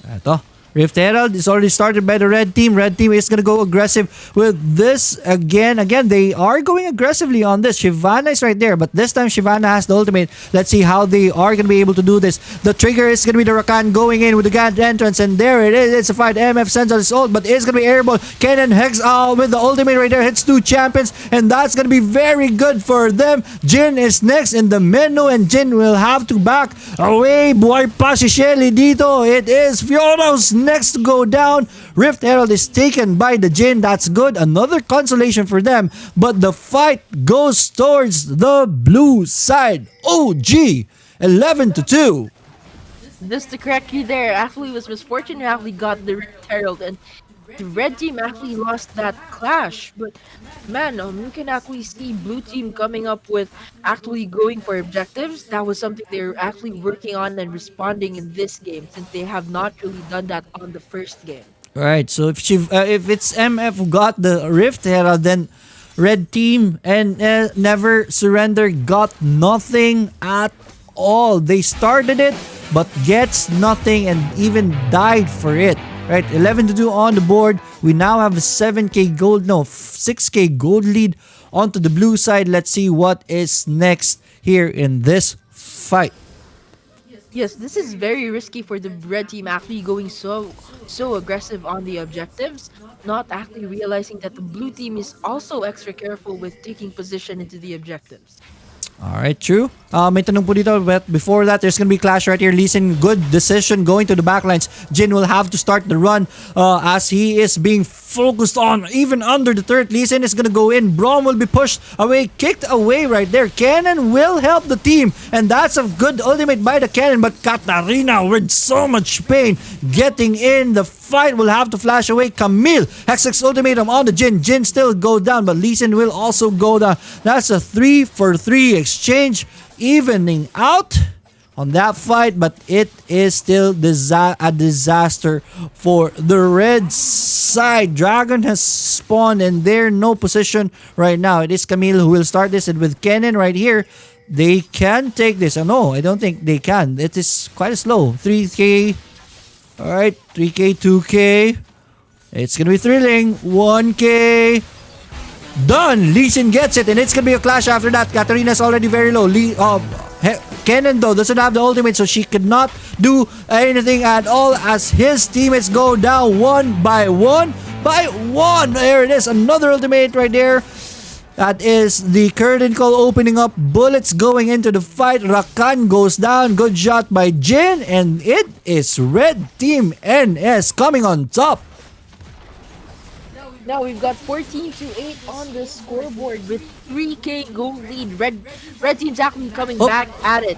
Ito. Rift Herald is already started by the red team. Red team is going to go aggressive with this again. Again, they are going aggressively on this. Shyvana is right there, but this time Shyvana has the ultimate. Let's see how they are going to be able to do this. The trigger is going to be the Rakan going in with the Gant entrance, and there it is. It's a fight. MF sends out his ult, but it's going to be airball. Kennen Hex with the ultimate right there hits two champions, and that's going to be very good for them. Jin is next in the menu, and Jin will have to back away. Buhay pa si Shelly dito. It is Fionos next to go down. Rift Herald is taken by the Jin. That's good. Another consolation for them. But the fight goes towards the blue side. OG 11-2. Just to correct you there, actually was misfortune who actually got the Rift Herald, and the red team actually lost that clash. But man, you can actually see blue team coming up with actually going for objectives. That was something they're actually working on and responding in this game, since they have not really done that on the first game. Right. So if it's MF who got the Rift Herald, then red team and Never Surrender got nothing at all. They started it but gets nothing and even died for it. Right, 11-2 on the board. We now have a 6k gold lead onto the blue side. Let's see what is next here in this fight. Yes, this is very risky for the red team actually going so aggressive on the objectives, not actually realizing that the blue team is also extra careful with taking position into the objectives. Alright, true. May tanong po dito, but before that, there's gonna be clash right here. Lee Sin, good decision going to the backlines. Jin will have to start the run as he is being focused on, even under the turret. Lee Sin is gonna go in. Braum will be pushed away, kicked away right there. Kennen will help the team, and that's a good ultimate by the Kennen, but Katarina with so much pain getting in the fight will have to flash away. Camille, Hexx ultimatum on the Jin. Jin still go down, but Lee Sin will also go down. That's a 3-for-3 exchange, evening out on that fight, but it is still a disaster for the red side. Dragon has spawned and they're no position right now. It is Camille who will start this, and with Kennen right here, they can take this. Oh no, I don't think they can. It is quite slow. 3k. Alright, 3k, 2k. It's gonna be thrilling. 1k. Done! Lee Sin gets it, and it's gonna be a clash after that. Katarina's already very low. Kennen though doesn't have the ultimate, so she could not do anything at all as his teammates go down one by one. There it is, another ultimate right there. That is the curtain call opening up. Bullets going into the fight. Rakan goes down. Good shot by Jin, and it is Red Team NS coming on top. Now we've got 14-8 on the scoreboard with 3k gold lead. Red team's actually coming back at it.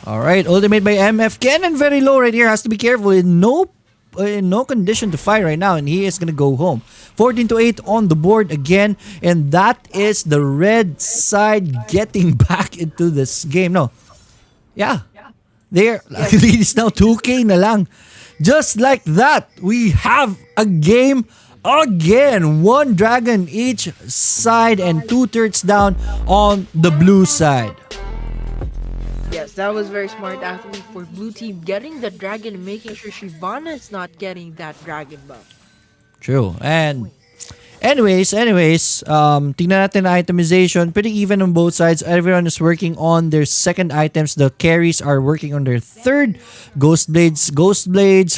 Alright, ultimate by MF. Kennen very low right here. Has to be careful. In no condition to fight right now, and he is gonna go home. 14-8 on the board again, and that is the red side getting back into this game. No. Yeah. There. It's now 2k na lang. Just like that, we have a game again. One dragon each side and 2 turrets down on the blue side. Yes, that was very smart actually for blue team, getting the dragon and making sure Shyvana is not getting that dragon buff. True. And anyways, tingnan natin ang itemization. Pretty even on both sides. Everyone is working on their second items. The carries are working on their third. Ghost Blades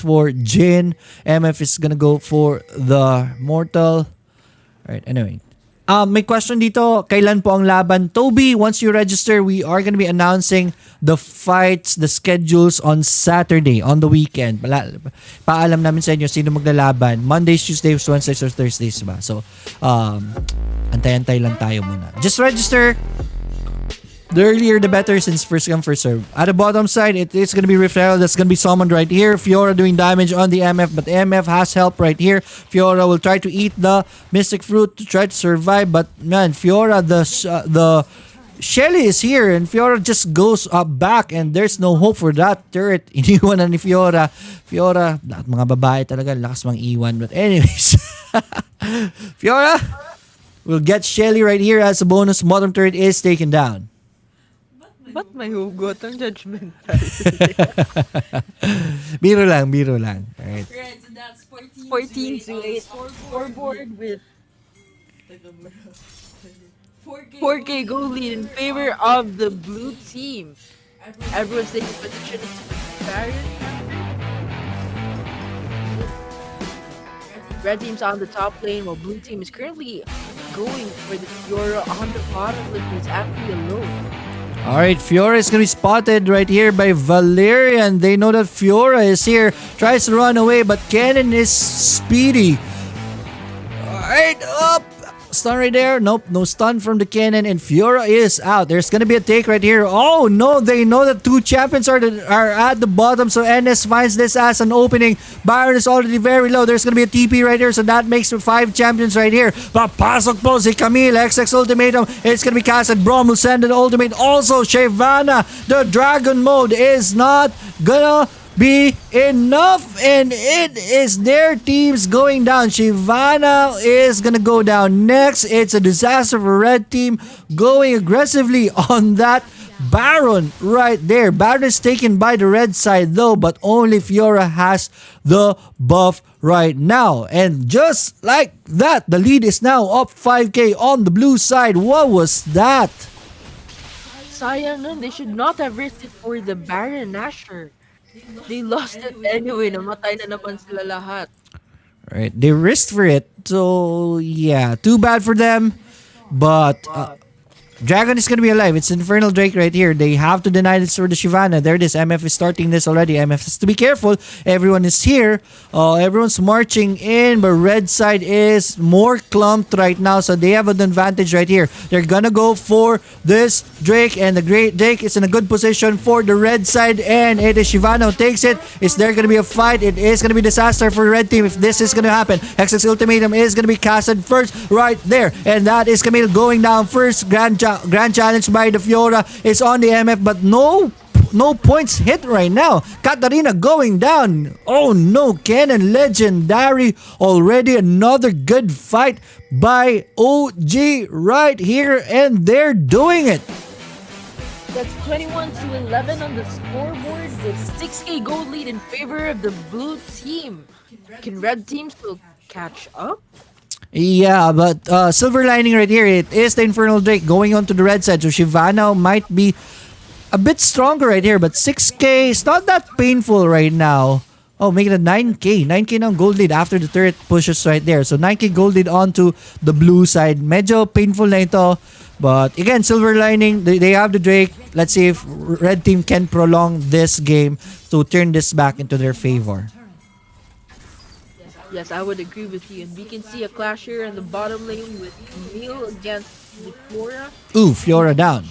for Jin. MF is gonna go for the Mortal. Alright, anyway. May question dito, kailan po ang laban? Toby, once you register, we are gonna be announcing the fights, the schedules on Saturday, on the weekend. Paalam namin sa inyo sino maglalaban. Mondays, Tuesdays, Wednesdays, or Thursdays ba? So, antay-antay lang tayo muna. Just register. The earlier the better since first come first serve. At the bottom side, it is gonna be Raphael that's gonna be summoned right here. Fiora doing damage on the MF, but MF has help right here. Fiora will try to eat the Mystic Fruit to try to survive, but man, Fiora the Shelly is here and Fiora just goes up back and there's no hope for that turret. Iniwan na ni Fiora. Fiora, lahat mga babae talaga, lakas mang iwan. But anyways, Fiora will get Shelly right here as a bonus. Bottom turret is taken down. Ba't may hugot ang judgmental? Biro lang, biro lang. Alright. Right, so that's 14 to 8. Scoreboard with 4K goal lead in favor of the blue team. Everyone's taking position. Baron. Red team's on the top lane while blue team is currently going for the Fiora on the bottom lane. He's actually alone. Alright, Fiora is gonna be spotted right here by Valerian. They know that Fiora is here. Tries to run away, but Cannon is speedy. Alright, up! Stun right there. Nope, no stun from the Cannon, and Fiora is out. There's gonna be a take right here. Oh no, they know that two champions are at the bottom, so NS finds this as an opening. Baron is already very low. There's gonna be a TP right here, so that makes 5 champions right here. Papasok po si Camille. XX Ultimatum. It's gonna be casted. Brom will send an ultimate. Also, Shyvana. The Dragon mode is not gonna be enough, and it is their teams going down. Shyvana is gonna go down next. It's a disaster for red team going aggressively on that Baron right there. Baron is taken by the red side though, but only Fiora has the buff right now. And just like that, the lead is now up 5k on the blue side. What was that? Sayang nun, they should not have risked it for the Baron Asher. They lost it anyway. Namatay na naman sila lahat. Right, they risked for it. So yeah, too bad for them. But Dragon is gonna be alive. It's Infernal Drake right here. They have to deny this for the Shyvana. There it is. MF is starting this already. MF has to be careful. Everyone is here. Everyone's marching in, but red side is more clumped right now, so they have an advantage right here. They're gonna go for this Drake, and the great Drake is in a good position for the red side, and it is Shyvana who takes it. Is there gonna be a fight? It is gonna be disaster for the red team if this is gonna happen. XX Ultimatum is gonna be casted first right there, and that is Camille going down first. Grand challenge by the Fiora is on the MF, but no points hit right now. Katarina going down. Oh no, Cannon legendary already. Another good fight by OG right here, and they're doing it. That's 21 to 11 on the scoreboard with 6k gold lead in favor of the blue team. Can red team still catch up? Yeah, but silver lining right here, it is the Infernal Drake going on to the red side, so Shyvana might be a bit stronger right here, but 6k is not that painful right now. Oh, make it a 9k. 9k now gold lead after the turret pushes right there. So 9k gold lead onto the blue side. Medyo painful na ito. But again, silver lining, they have the Drake. Let's see if red team can prolong this game to turn this back into their favor. Yes, I would agree with you. And we can see a clash here in the bottom lane with Camille against the Fiora. Ooh, Fiora down.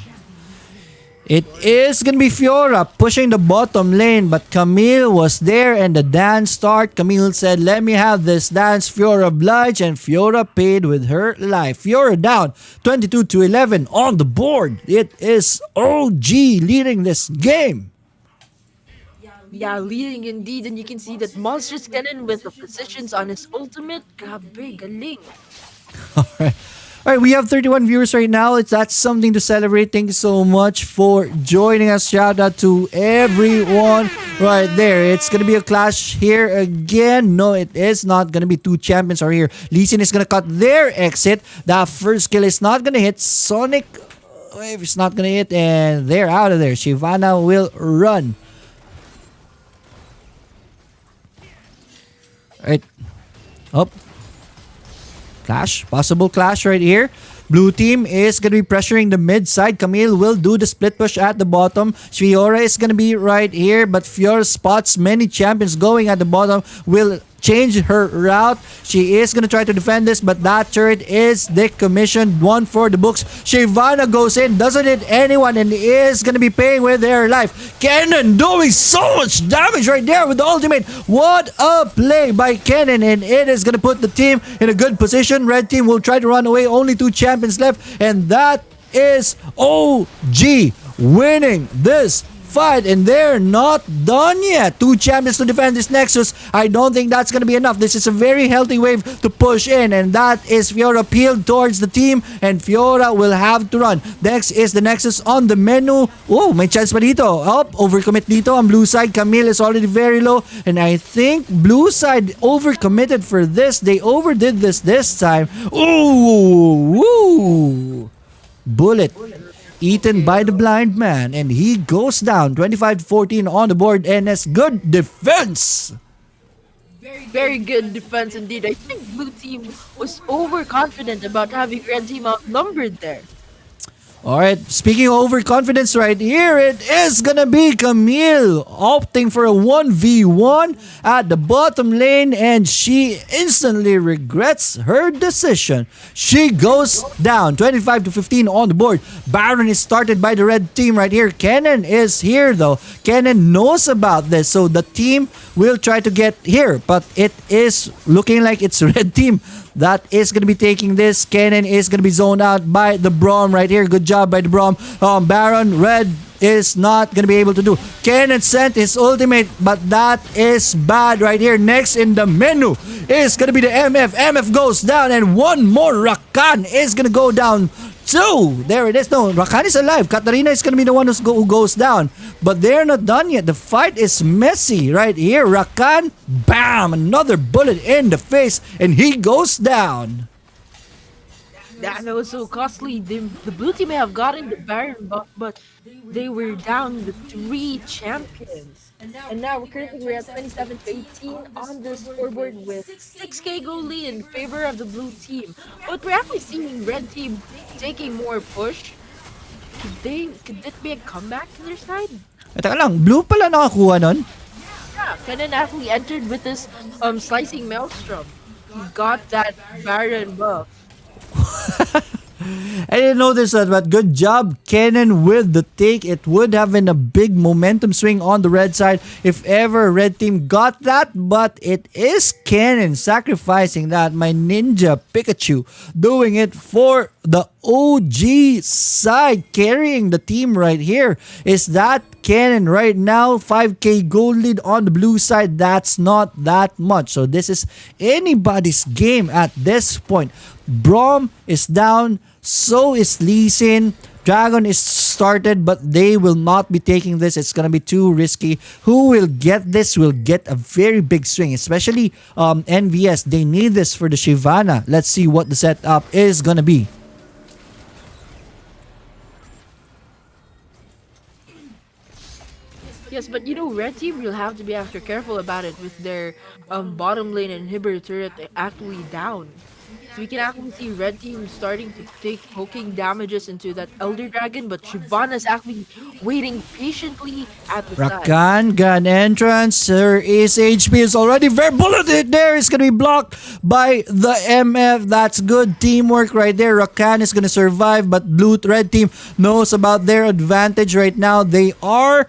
It is gonna be Fiora pushing the bottom lane, but Camille was there and the dance start. Camille said, "Let me have this dance." Fiora obliged, and Fiora paid with her life. Fiora down 22 to 11 on the board. It is OG leading this game. Yeah, leading indeed, and you can see that Monster's Cannon with the positions on his ultimate. Grabe, galing. Alright. Alright, we have 31 viewers right now. That's something to celebrate. Thank you so much for joining us. Shout out to everyone right there. It's gonna be a clash here again. No, it is not gonna be. Two champions are here. Lee Sin is gonna cut their exit. That first kill is not gonna hit. Sonic Wave is not gonna hit, and they're out of there. Shyvana will run. Alright. Up. Clash. Possible clash right here. Blue team is going to be pressuring the mid side. Camille will do the split push at the bottom. Fiora is going to be right here, but Fiora spots many champions going at the bottom. Will change her route. She is gonna try to defend this, but that turret is decommissioned. One for the books. Shyvana goes in, doesn't hit anyone, and is gonna be paying with their life. Kennen doing so much damage right there with the ultimate. What a play by Kennen, and it is gonna put the team in a good position. Red team will try to run away. Only two champions left, and that is OG winning this fight, and they're not done yet. Two champions to defend this Nexus. I don't think that's gonna be enough. This is a very healthy wave to push in, and that is Fiora peeled towards the team, and Fiora will have to run. Next is the Nexus on the menu. Oh, may chance pa dito. Up, overcommit dito on blue side. Camille is already very low, and I think blue side overcommitted for this. They overdid this time. Ooh, woo. Bullet eaten by the blind man, and he goes down 25-14 on the board. NS, good defense. Very good defense indeed. I think blue team was overconfident about having red team outnumbered there. Alright, speaking of overconfidence right here, it is gonna be Camille opting for a 1v1 at the bottom lane, and she instantly regrets her decision. She goes down 25-15 on the board. Baron is started by the red team right here. Kennen is here though. Kennen knows about this, so the team will try to get here, but it is looking like it's red team that is going to be taking this. Kennen is going to be zoned out by the Braum right here. Good job by the Braum. Baron, red is not going to be able to do. Kennen sent his ultimate, but that is bad right here. Next in the menu is going to be the MF. MF goes down, and one more Rakan is going to go down. So, there it is. No, Rakan is alive. Katarina is going to be the one who goes down. But they're not done yet. The fight is messy right here. Rakan, bam! Another bullet in the face, and he goes down. That was so costly. The blue team may have gotten the Baron buff, but they were down the three champions. And now we're at 27-18 on the scoreboard with 6k gold lead in favor of the blue team. But we're actually seeing red team taking more push. Could it be a comeback to their side? Teka lang, blue pala nakakuha nun? Yeah, Kennen actually entered with this slicing maelstrom. He got that Baron buff. I didn't notice that, but good job, Kennen, with the take. It would have been a big momentum swing on the red side if ever red team got that, but it is Kennen sacrificing that. My ninja Pikachu doing it for the OG side, carrying the team right here. Is that Kennen right now? 5k gold lead on the blue side. That's not that much. So this is anybody's game at this point. Braum is down, so is Lee Sin. Dragon is started, but they will not be taking this. It's gonna be too risky. Who will get this will get a very big swing, especially NVS. They need this for the Shyvana. Let's see what the setup is gonna be. Yes, but you know, red team will have to be extra careful about it with their bottom lane inhibitor turret actually down. So we can actually see red team starting to take poking damages into that Elder Dragon, but Shyvana's actually waiting patiently at the side. Rakan, gun entrance. Her ace HP is already very bulleted there. It's going to be blocked by the MF. That's good teamwork right there. Rakan is going to survive, but red team knows about their advantage right now. They are...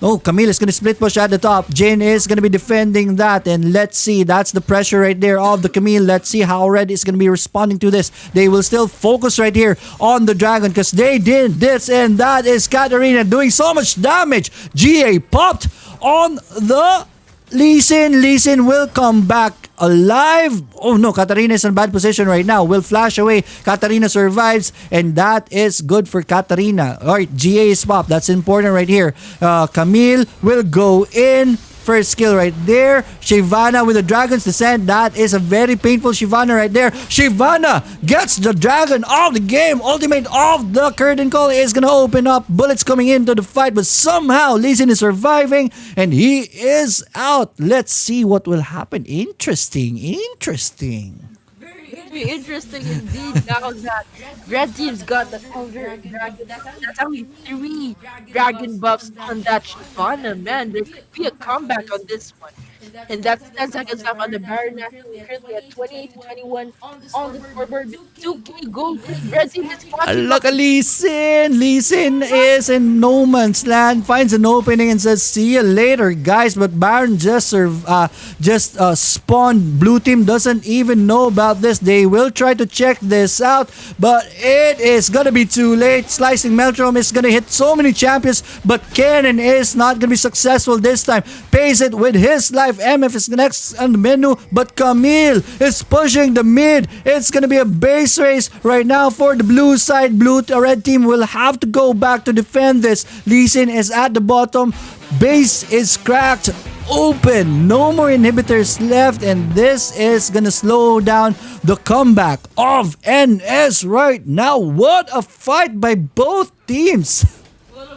Oh, Camille is going to split push at the top. Jin is going to be defending that. And let's see. That's the pressure right there of the Camille. Let's see how Red is going to be responding to this. They will still focus right here on the Dragon because they did this. And that is Katarina doing so much damage. GA popped on the Lee Sin. Lee Sin will come back alive. Oh no, Katarina is in a bad position right now. Will flash away. Katarina survives, and that is good for Katarina. Alright, GA is popped. That's important right here. Camille will go in. First skill right there. Shyvana with the Dragon's Descent. That is a very painful Shyvana right there. Shyvana gets the Dragon of the game. Ultimate of the curtain call is going to open up. Bullets coming into the fight, but somehow Lee Sin is surviving and he is out. Let's see what will happen. Interesting. Very interesting indeed now that red team's got the Elder Dragon. That's only 3 dragon buffs on that Shyvana, man. There could be a comeback on this one. And that's 10 seconds left on the Baron currently at 28 to 21 on the scoreboard with 2K gold lead. Red team is catching up. Look at Lee Sin. Lee Sin is in no man's land, finds an opening and says, "See you later, guys." But Baron just spawned. Blue team doesn't even know about this. They will try to check this out, but it is gonna be too late. Slicing Meltrom is gonna hit so many champions, but Kennen is not gonna be successful this time. Pays it with his life. MF is next on the menu, but Camille is pushing the mid. It's gonna be a base race right now for the blue side. Red team will have to go back to defend this. Lee Sin is at the bottom. Base is cracked open. No more inhibitors left, and this is gonna slow down the comeback of NS right now. What a fight by both teams.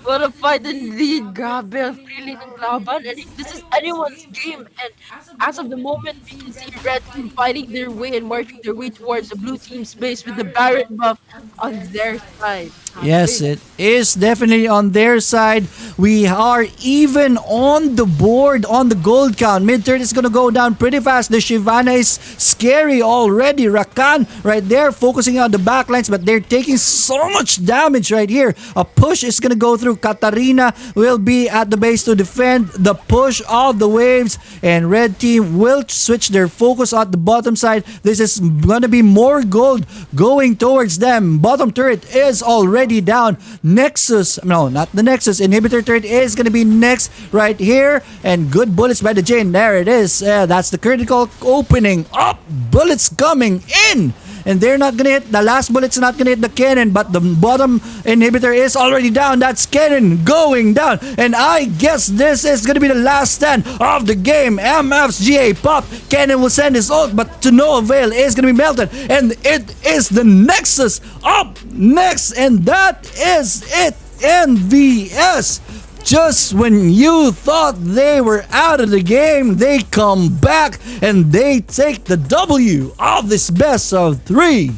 What a fight indeed. Grabe, feeling ng laban. And this is anyone's game. And as of the moment, we can see Red team fighting their way and marching their way towards the blue team's base with the Baron buff on their side. Yes, it is definitely on their side. We are even on the board on the gold count. Mid turn is gonna go down pretty fast. The Shyvana is scary already. Rakan right there focusing on the backlines, but they're taking so much damage right here. A push is gonna go through. Katarina will be at the base to defend the push of the waves, and red team will switch their focus at the bottom side. This is gonna be more gold going towards them. Bottom turret is already down. Nexus, no, not the Nexus. Inhibitor turret is gonna be next right here, and good bullets by the Jane. There it is. That's the critical opening up. Bullets coming in. And they're not gonna hit, the last bullet's not gonna hit the cannon, but the bottom inhibitor is already down. That's cannon going down, and I guess this is gonna be the last stand of the game. MF's GA pop, cannon will send his ult, but to no avail, is gonna be melted, and it is the Nexus up next, and that is it. NVS, just when you thought they were out of the game, they come back and they take the W of this best of 3.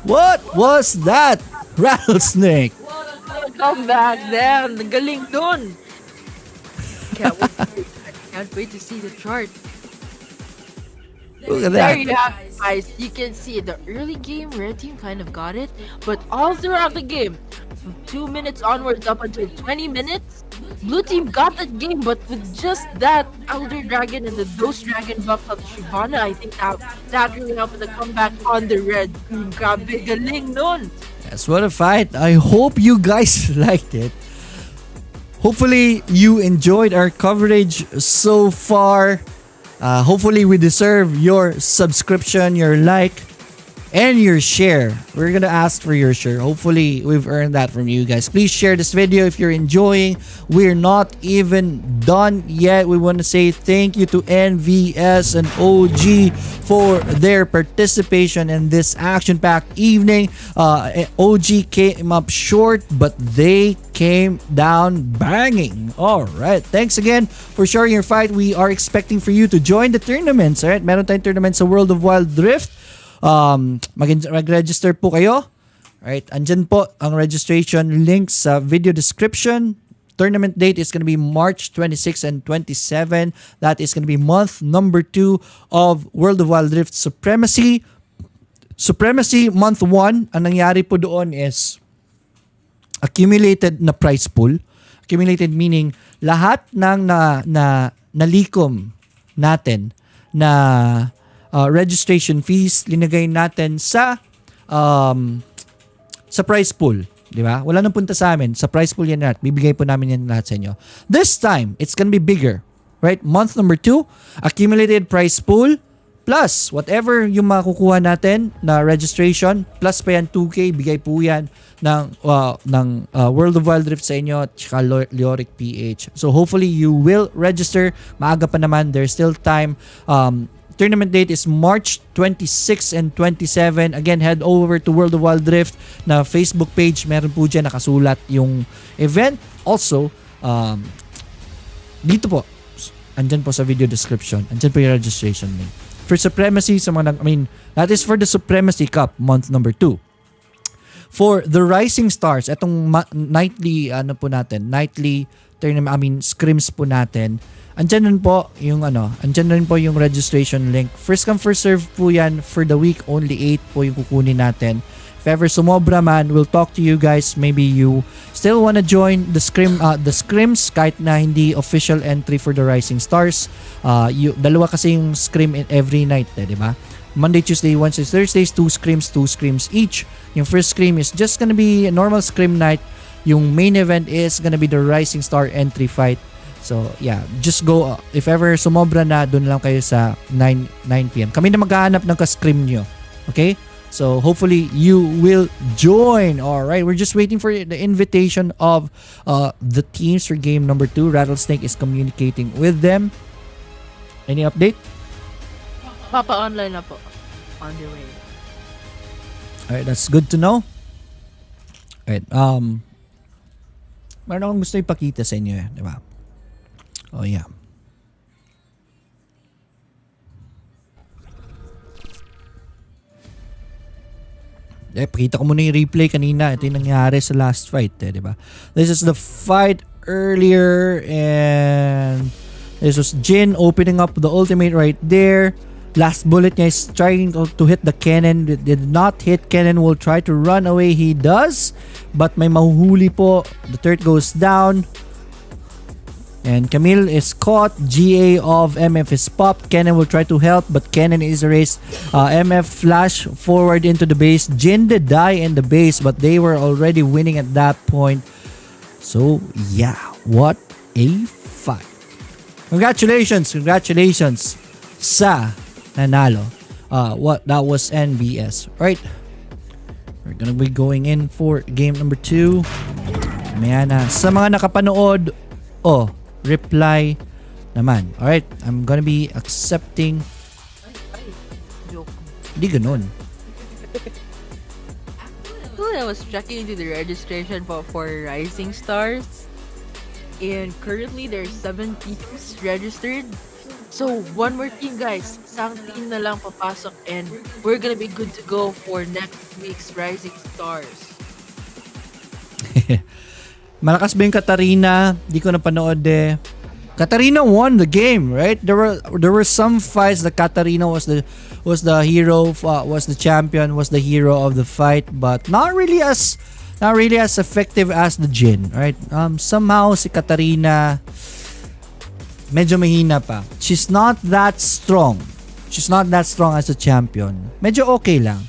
What was that, Rattlesnake? Come back, damn. Galing dun. Can't wait to see the chart. Look at There that. you have it, guys. You can see the early game, red team kind of got it, but all throughout the game, from 2 minutes onwards up until 20 minutes, blue team got that game, but with just that Elder Dragon and the Ghost Dragon buff of Shyvana, I think that really helped with the comeback on the red team. Grabe, galing nun. Yes, what a fight. I hope you guys liked it. Hopefully you enjoyed our coverage so far. Hopefully we deserve your subscription, your like, and your share. We're gonna ask for your share. Hopefully we've earned that from you guys. Please share this video if you're enjoying. We're not even done yet. We want to say thank you to NVS and OG for their participation in this action-packed evening. OG came up short, but they came down banging. All right, thanks again for sharing your fight. We are expecting for you to join the tournaments. All right, meron tayong tournament sa World of Wild Rift. Mag-register po kayo. Right, andyan po ang registration links sa video description. Tournament date is going to be March 26 and 27. That is going to be month number 2 of World of Wild Rift Supremacy. Supremacy month 1, ang nangyari po doon is accumulated na prize pool. Accumulated meaning lahat ng nalikom natin na registration fees linagay natin sa prize pool, di ba? Wala nang punta sa amin, sa prize pool yan lahat. Bibigay po namin yan lahat sa inyo. This time, it's gonna be bigger, right? Month number 2, accumulated prize pool plus whatever yung makukuha natin na registration plus pa yan 2K, bigay po yan ng World of Wild Rift sa inyo at saka Leoric PH. So hopefully you will register. Maaga pa naman, there's still time. Tournament date is March 26 and 27. Again, head over to World of Wild Rift na Facebook page. Meron po dyan nakasulat yung event. Also, dito po, andyan po sa video description. Andyan po yung registration link. For Supremacy, that is for the Supremacy Cup, month number 2. For the Rising Stars, itong nightly, nightly tournament, scrims po natin, andyan rin po yung andyan rin po yung registration link. First come first serve po yan for the week. Only 8 po yung kukunin natin. If ever sumobra man, we'll talk to you guys. Maybe you still wanna join the scrims kahit na hindi official entry for the Rising Stars. Dalawa kasi yung scrim every night, di ba? Monday, Tuesday, Wednesday, Thursdays, 2 scrims each. Yung first scrim is just gonna be a normal scrim night. Yung main event is gonna be the Rising Star entry fight. So, yeah, just go. If ever sumobra na, dun lang kayo sa 9 p.m. Kami na maghahanap ng ka-scrim nyo. Okay? So, hopefully, you will join. Alright, we're just waiting for the invitation of the teams for game number 2. Rattlesnake is communicating with them. Any update? Papa-online na po. On the way. Alright, that's good to know. Alright, meron akong gusto ipakita sa inyo, di ba? Oh, yeah. Pakita ko muna yung replay kanina. Ito yung nangyari sa last fight, di ba? This is the fight earlier and this was Jin opening up the ultimate right there. Last bullet niya is trying to hit the cannon. It did not hit. Cannon will try to run away. He does. But may mahuhuli po. The turret goes down. And Camille is caught. GA of MF is popped. Kennen will try to help, but Kennen is erased. MF flash forward into the base. Jin did die in the base, but they were already winning at that point. So, yeah. What a fight. Congratulations sa nanalo. That was NBS. Right. We're gonna be going in for game number 2. Maya na. Sa mga nakapanood, reply naman. Alright, I'm gonna be accepting. Joke. Hindi ganun. I was checking into the registration for Rising Stars. And currently, there's 7 teams registered. So, one more team, guys. Isang team na lang papasok and we're gonna be good to go for next week's Rising Stars. Malakas ba yung Katarina? Di ko napanood eh. Katarina won the game, right? There were some fights that Katarina was the hero, was the champion, was the hero of the fight, but not really as effective as the Jin, right? Somehow si Katarina medyo mahina pa. She's not that strong. She's not that strong as a champion. Medyo okay lang.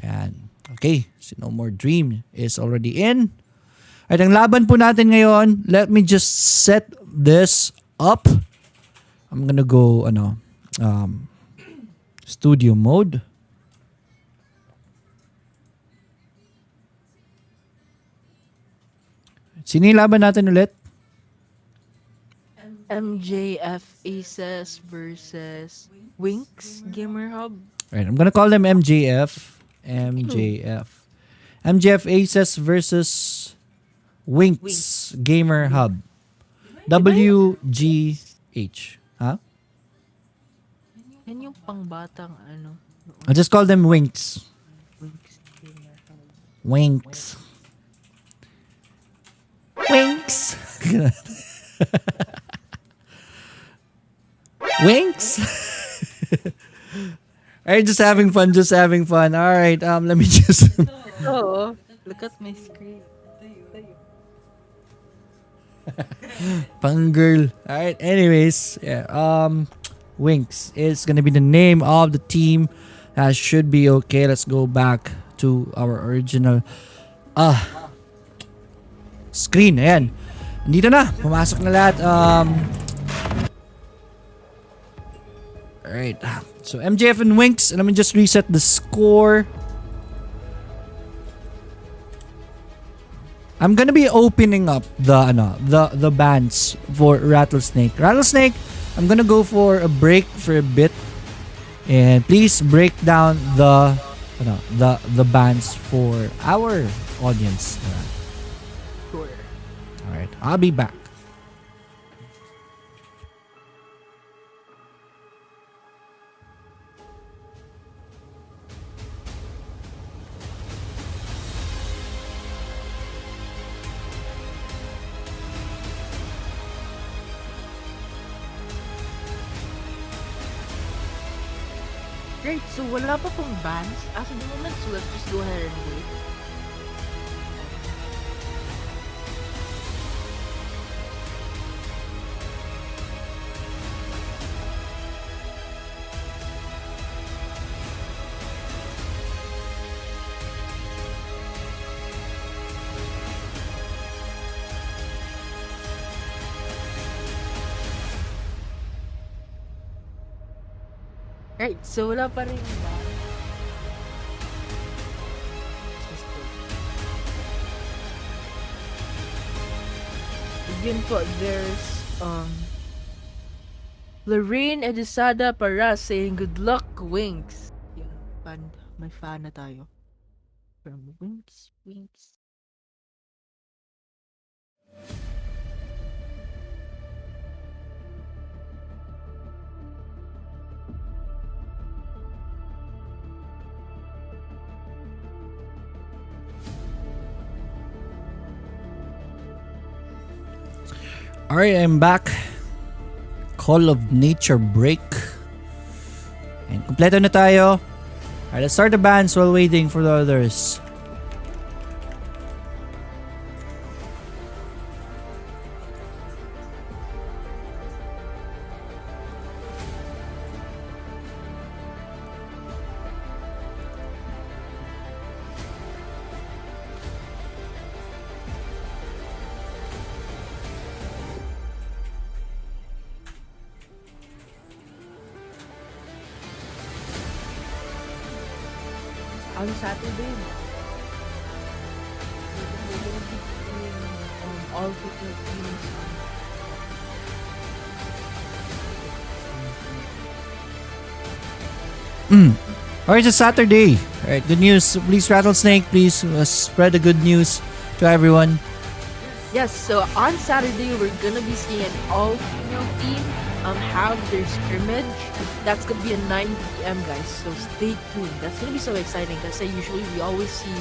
Ayan. Okay, so No More Dream is already in. At ang laban po natin ngayon, let me just set this up. I'm gonna go studio mode. Sino yung laban natin ulit? MJF Aces versus Winx Gamerhub. Right, I'm gonna call them MJF. MJF Aces versus Winx Gamerhub. WGH. Huh? Yan yung pangbatang ano. I'll just call them Winx. Winx Gamerhub. Winx. Winx. Winx. Alright, just having fun. Alright, let me just... Oh, look at my screen. Pang girl. Alright, anyways, yeah. Winx is gonna be the name of the team. That should be okay. Let's go back to our original screen. Ayan. Dito na. Pumasok na lahat. Alright. So MJF and Winx. Let me just reset the score. I'm gonna be opening up the bands for Rattlesnake. I'm gonna go for a break for a bit, and please break down the bands for our audience. Sure. All right, I'll be back. Great, so wala pa pong bans as of the moment, so let's just go ahead and wait. Right, so wala pa rin ban. Just wait. Yun po, there's Lorraine Edisada Paras saying good luck, Winks. Yun, may fan na tayo. From Winks. Alright, I'm back. Call of Nature break. And kompleto na tayo. Alright, let's start the bands while waiting for the others. On Saturday, we're gonna be doing all 15 teams. Alright, it's Saturday. Alright, good news. Please, Rattlesnake, please spread the good news to everyone. Yes, so on Saturday, we're gonna be seeing an all-female team have their scrimmage. That's gonna be at 9 p.m. guys, so stay tuned. That's gonna be so exciting because usually we always see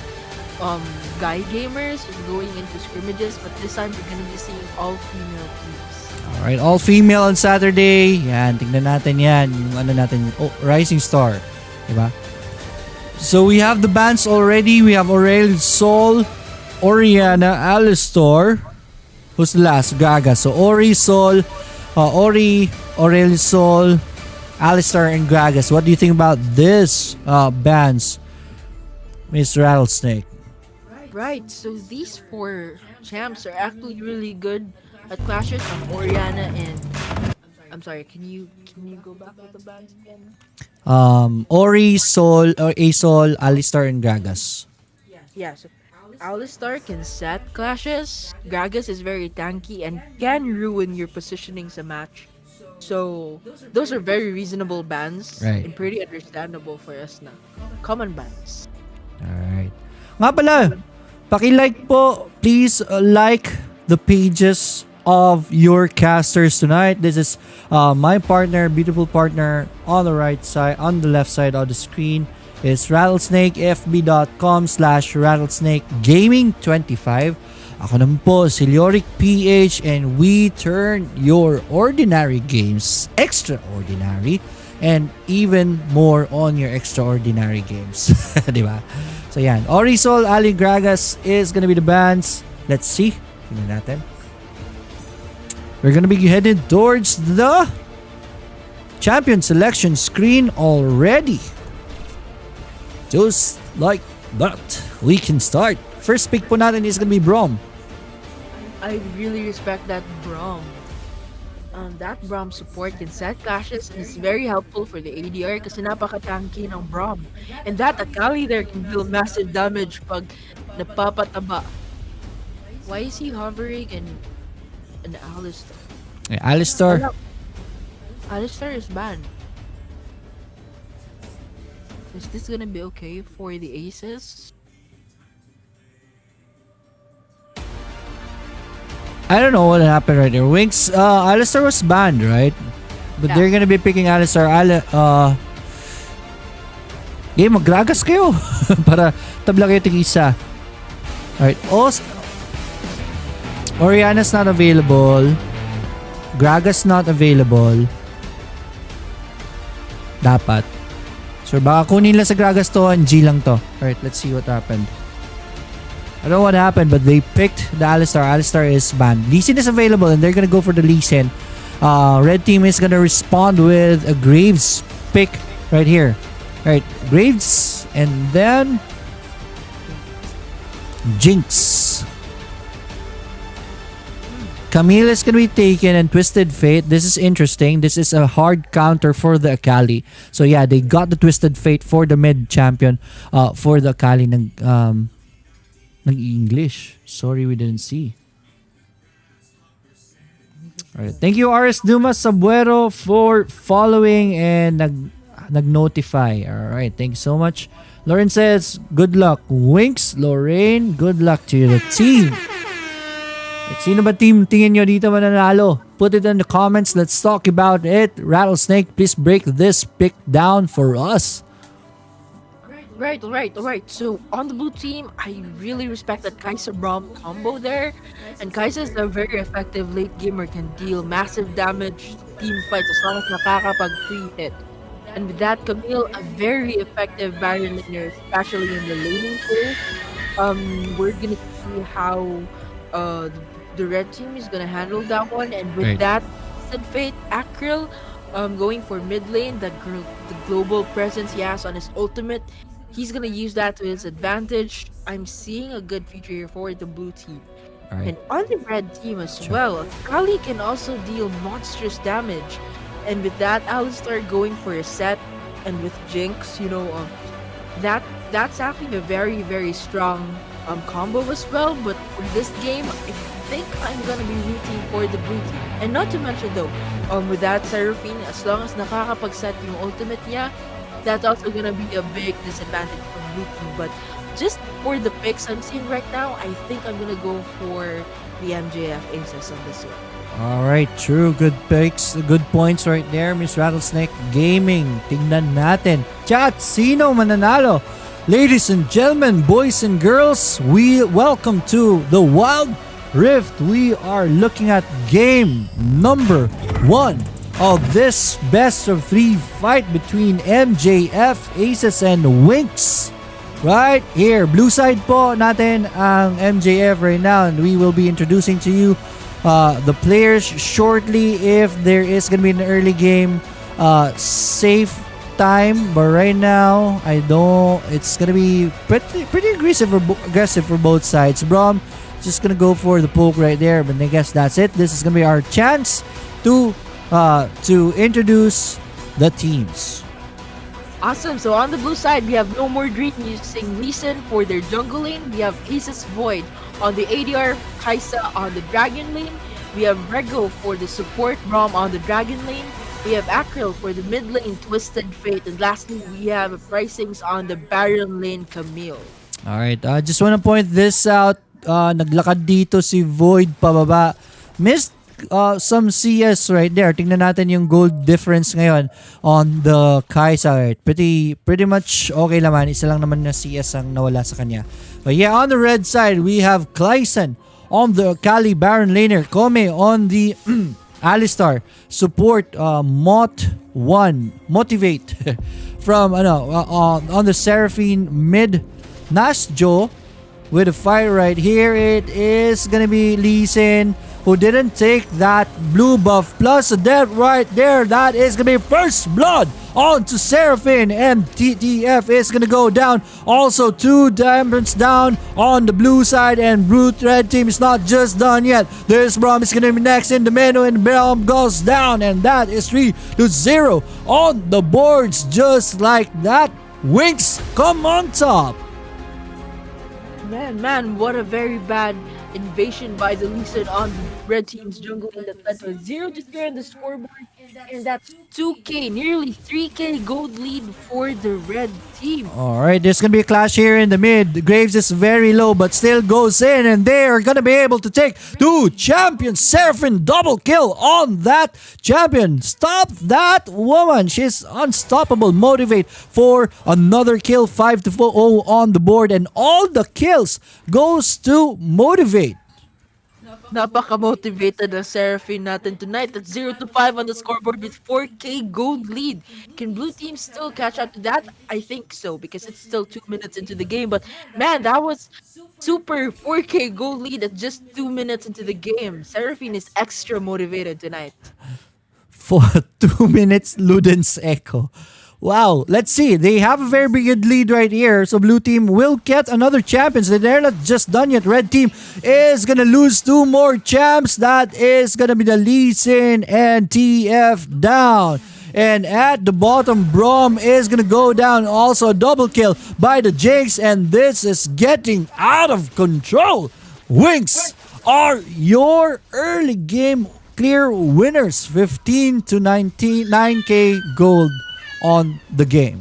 guy gamers going into scrimmages, but this time we're gonna be seeing all-female teams. Alright, all female on Saturday. Yan, tingnan natin yan. Yung ano natin, Rising Star. Diba? So we have the bands already. We have Aurel, Sol, Oriana, Alistar. Who's the last? Gaga. So Ori, Sol, Aurel, Sol, Alistar, and Gragas. What do you think about this bands, Mr. Rattlesnake? Right, so these 4 champs are actually really good at clashes of Oriana and I'm sorry, can you go back with the bands again? Ori, Sol, or Asol, Alistar, and Gragas. Yeah, so Alistar can set clashes. Gragas is very tanky and can ruin your positioning sa match. So those are very reasonable bans, Right. and pretty understandable for us na. Common bans. Alright. Nga pala, paki-like po, please like the pages of your casters tonight. This is my partner, beautiful partner on the right side, on the left side of the screen is Rattlesnake, fb.com/rattlesnakegaming25. Ako naman po, si Lyoric PH, and we turn your ordinary games extraordinary and even more on your extraordinary games. Diba? So yan, Ori, Sol, Ali, Gragas is gonna be the bands. Let's see. Tingnan natin. We're gonna be headed towards the champion selection screen already. Just like that, we can start. First pick po natin is gonna be Brom. I really respect that Braum. That Braum support can set clashes and is very helpful for the ADR kasi napaka-tanky ng Braum. And that Akali there can deal massive damage pag napapataba. Why is he hovering and Alistar? Alistar. Alistar is banned. Is this gonna be okay for the aces? I don't know what happened right there. Winks, Alistar was banned, right? But Yeah. they're gonna be picking Alistar. Maggragas kayo para tabla kayo tig-isa. Alright. Oriana's not available. Gragas not available. Dapat. So Sure, baka kunin lang sa Gragas to and G lang to. Alright, let's see what happened. I don't know what happened, but they picked the Alistar. Alistar is banned. Lee Sin is available and they're gonna go for the Lee Sin. Red team is gonna respond with a Graves pick right here. Alright, Graves and then Jinx. Camille is going to be taken and Twisted Fate. This is interesting. This is a hard counter for the Akali. So yeah, they got the Twisted Fate for the mid champion for the Akali ng English. Sorry, we didn't see. Alright. Thank you, RS Dumas Sabuero, for following and nag-notify. Alright, thank you so much. Lauren says, good luck. Winks, Lorraine, good luck to the team. Sino ba team tingin nyo dito mananalo? Put it in the comments. Let's talk about it. Rattlesnake, please break this pick down for us. Right. So on the blue team, I really respect that Kai'Sa Braum combo there. And Kai'Sa is a very effective late gamer, can deal massive damage team fights as long as nakakapag-free hit. And with that, Camille, a very effective Baron laner, especially in the laning phase. We're gonna see how the red team is gonna handle that one. And with that, Sid Fate, Akril, going for mid lane, the global presence he has on his ultimate, he's gonna use that to his advantage. I'm seeing a good future here for the blue team. And on the red team as well, Kali can also deal monstrous damage. And with that, Alistar going for a set, and with Jinx, that's actually a very, very strong combo as well. But for this game, I think I'm gonna be rooting for the blue team. And not to mention though, with that Seraphine, as long as nakakapag-set yung ultimate niya, that's also gonna be a big disadvantage for blue team. But just for the picks I'm seeing right now, I think I'm gonna go for the MJF Aces on this one. Alright, true. Good picks. Good points right there, Miss Rattlesnake Gaming. Tingnan natin. Chat, sino mananalo? Ladies and gentlemen, boys and girls, we welcome to the Wild Rift. We are looking at game number 1 of this best of 3 fight between MJF, Aces, and Winx. Right here, blue side po natin ang MJF right now, and we will be introducing to you the players shortly if there is gonna be an early game safe time. But right now, it's gonna be pretty aggressive for both sides. Braum just gonna go for the poke right there, but I guess that's it. This is gonna be our chance to introduce the teams. Awesome. So on the blue side, we have No More Dream using Lee Sin for their jungle lane. We have Aces Void on the ADR, Kai'Sa on the Dragon lane. We have Rego for the support, Braum on the Dragon lane. We have Akril for the mid lane, Twisted Fate. And lastly, we have pricings on the Baron lane, Camille. Alright, just wanna point this out. Naglakad dito si Void pababa. Missed some CS right there. Tingnan natin yung gold difference ngayon on the Kai'Sa. Right? Pretty much okay naman. Isa lang naman na CS ang nawala sa kanya. But yeah, on the red side, we have Clyson on the Kali Baron laner. Kome on the Alistar. Support Motivate from on the Seraphine mid. Nasjo with a fire right here. It is gonna be Lee Sin, who didn't take that blue buff plus a death right there. That is gonna be first blood onto Seraphine, and TTF is gonna go down. Also 2 diamonds down on the blue side, and Brute red team is not just done yet. This Braum is gonna be next in the menu, and Braum goes down, and that is 3-0 on the boards. Just like that, Winx come on top. Man, what a very bad invasion by the Lee Sin on the red team's jungle lane that led to a 0-0 on the scoreboard. And that's 2k, nearly 3k gold lead for the red team. Alright, there's gonna be a clash here in the mid. Graves is very low but still goes in, and they are gonna be able to take 2 champions. Seraphine double kill on that champion. Stop that woman. She's unstoppable. Motivate for another kill. 5-0 on the board, and all the kills goes to Motivate. Napaka-motivated ng Seraphine natin tonight. That's 0-5 on the scoreboard with 4K gold lead. Can blue team still catch up to that? I think so, because it's still 2 minutes into the game. But man, that was super 4K gold lead at just 2 minutes into the game. Seraphine is extra motivated tonight. For 2 minutes, Luden's Echo. Wow, let's see. They have a very big good lead right here. So blue team will get another champions. They're not just done yet. Red team is gonna lose two more champs. That is gonna be the Lee Sin and TF down. And at the bottom, Brom is gonna go down. Also a double kill by the Jinx. And this is getting out of control. Winx are your early game clear winners. 15 to 19, 9k gold on the game.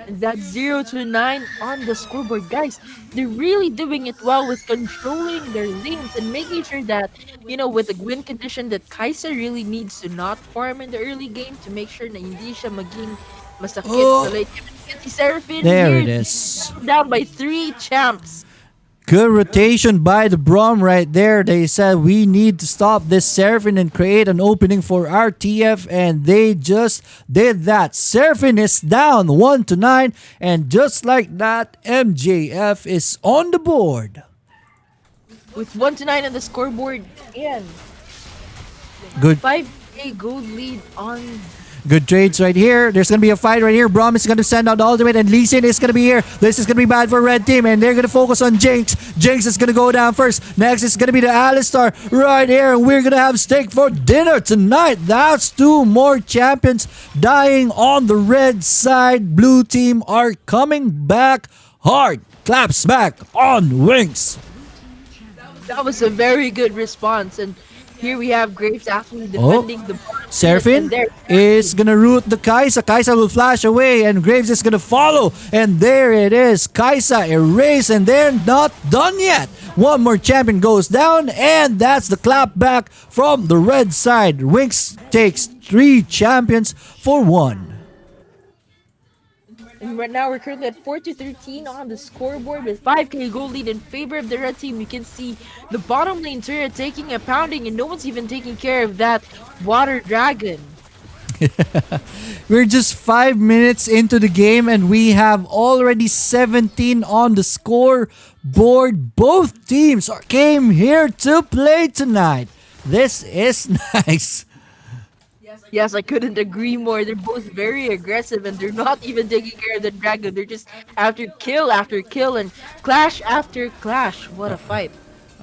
And that's 0-9 on the scoreboard, guys. They're really doing it well with controlling their lanes and making sure that, with the win condition that Kaisa really needs to not farm in the early game to make sure na hindi siya maging masakit sa late game. And si Seraphine There here, it is. down by 3 champs. Good rotation by the Brom right there. They said we need to stop this Seraphine and create an opening for our TF, and they just did that. Seraphine is down 1-9, and just like that, MJF is on the board. With 1-9 on the scoreboard and Good 5k gold lead on. Good trades right here. There's going to be a fight right here. Brom is going to send out the ultimate, and Lee Sin is going to be here. This is going to be bad for red team, and they're going to focus on Jinx. Jinx is going to go down first. Next is going to be the Alistar right here, and we're going to have steak for dinner tonight. That's two more champions dying on the red side. Blue team are coming back hard. Claps back on Winx. That was a very good response, and here we have Graves actually defending the Seraphine and there- is gonna root the Kaisa. Kaisa will flash away, and Graves is gonna follow. And there it is. Kaisa erased, and they're not done yet. One more champion goes down, and that's the clap back from the red side. Winx takes 3 champions for 1. And right now we're currently at 4-13 on the scoreboard with 5k gold lead in favor of the red team. You can see the bottom lane turret taking a pounding, and no one's even taking care of that water dragon. We're just 5 minutes into the game, and we have already 17 on the scoreboard. Both teams came here to play tonight. This is nice. Yes, I couldn't agree more. They're both very aggressive, and they're not even taking care of the dragon. They're just after kill and clash after clash. What a fight.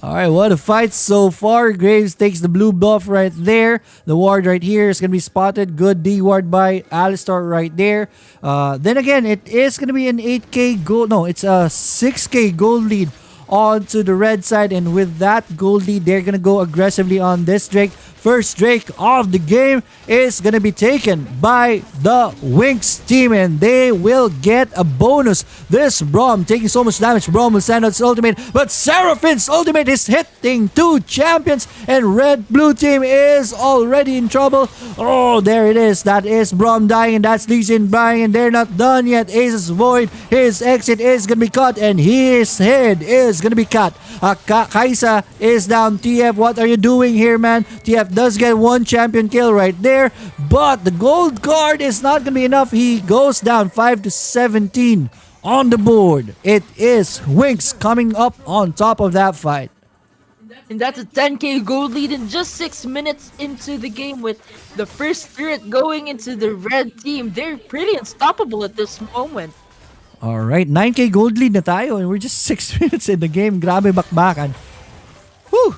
Alright, what a fight so far. Graves takes the blue buff right there. The ward right here is going to be spotted. Good D ward by Alistar right there. Then again, it is going to be an 8k gold. No, it's a 6k gold lead onto the red side. And with that gold lead, they're going to go aggressively on this Drake. First Drake of the game is going to be taken by the Winx team, and they will get a bonus. This Brom taking so much damage. Brom will send out his ultimate, but Seraphine's ultimate is hitting 2 champions, and red blue team is already in trouble. Oh, there it is. That is Brom dying, and that's Lee Sin dying, and they're not done yet. Ace's Void, his exit is going to be cut, and his head is going to be cut. Kaisa is down. TF, what are you doing here, man? TF does get 1 champion kill right there, but the gold card is not going to be enough. He goes down 5-17 on the board. It is Winx coming up on top of that fight. And that's a 10k gold lead in just 6 minutes into the game with the first spirit going into the red team. They're pretty unstoppable at this moment. Alright, 9k gold lead na tayo, and we're just 6 minutes in the game. Grabe bakbakan. Whew!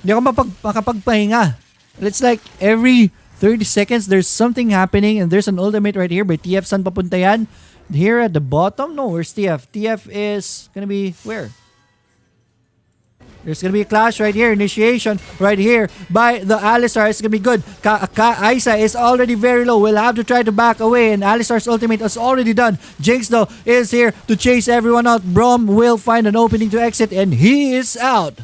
Hindi ako makapagpahinga. It's like every 30 seconds there's something happening, and there's an ultimate right here by TF. Saan papunta yan? Here at the bottom? No, where's TF? TF is gonna be where? There's gonna be a clash right here. Initiation right here by the Alistar. It's gonna be good. Kaisa is already very low. We'll have to try to back away, and Alistar's ultimate is already done. Jinx though is here to chase everyone out. Brom will find an opening to exit, and he is out.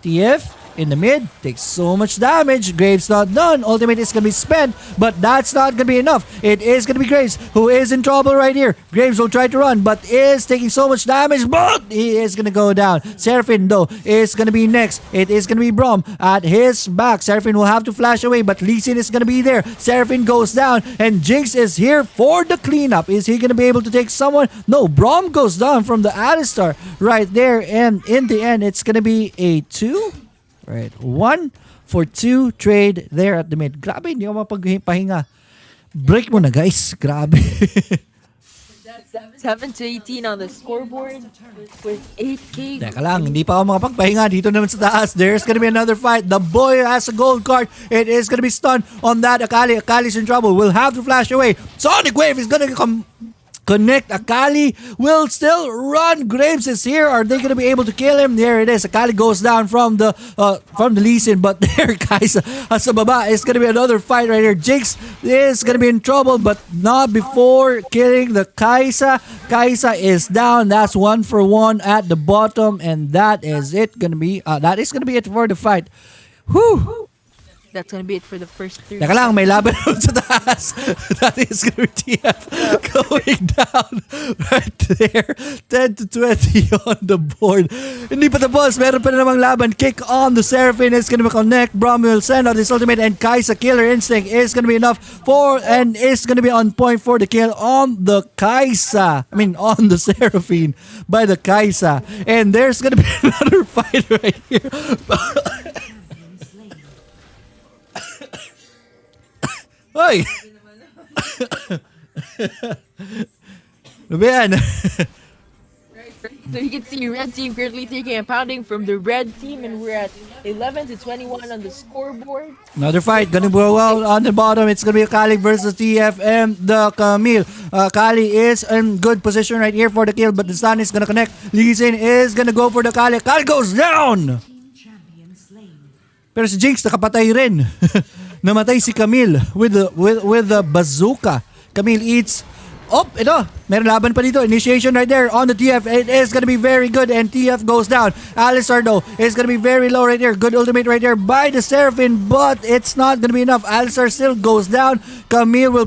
TF in the mid. Takes so much damage. Graves not done. Ultimate is going to be spent, but that's not going to be enough. It is going to be Graves who is in trouble right here. Graves will try to run, but is taking so much damage, but he is going to go down. Seraphine, though, is going to be next. It is going to be Brom at his back. Seraphine will have to flash away, but Lee Sin is going to be there. Seraphine goes down, and Jinx is here for the cleanup. Is he going to be able to take someone? No, Brom goes down from the Alistar right there, and in the end, it's going to be a 2. Right, 1 for 2 trade there at the mid. Grabe, hindi ako mapagpahinga. Break mo na, guys. Grabe. 7 to 18 on the scoreboard with 8k. Teka lang, hindi pa ako makapagpahinga. Dito naman sa taas, there's gonna be another fight. The boy has a gold card. It is gonna be stunned on that Akali. Akali's in trouble. Will have to flash away. Sonic Wave is gonna connect. Akali will still run. Graves is here. Are they gonna be able to kill him? There it is. Akali goes down from the Lee Sin, but there guys, sa baba is gonna be another fight right here. Jinx is gonna be in trouble, but not before killing the Kai'Sa. Kai'Sa is down. That's 1 for 1 at the bottom, and that is it gonna be it for the fight. Whew. That's gonna be it for the first 3. Teka lang, may laban sa taas. That is gonna be TF going down right there. 10 to 20 on the board. Hindi pa tapos. Meron pa na namang laban. Kick on the Seraphine is gonna connect. Brom will send out his ultimate, and Kai'Sa Killer Instinct is gonna be enough for, and is gonna be on point for the kill on the Kai'Sa. I mean, on the Seraphine by the Kai'Sa. And there's gonna be another fight right here. Hoy! Ano ba yan? So you can see red team currently taking a pounding from the red team, and we're at 11 to 21 on the scoreboard. Another fight gonna go well on the bottom. It's gonna be Akali versus TFM, the Camille. Akali is in good position right here for the kill, but the stun is gonna connect. Lee Sin is gonna go for the Akali. Akali goes down! Pero si Jinx nakapatay rin. Namatay si Camille with the bazooka. Camille eats. Oh, ito. Meron laban pa dito. Initiation right there on the TF. It is gonna be very good, and TF goes down. Alistar though is gonna be very low right there. Good ultimate right there by the Seraphine, but it's not gonna be enough. Alistar still goes down. Camille will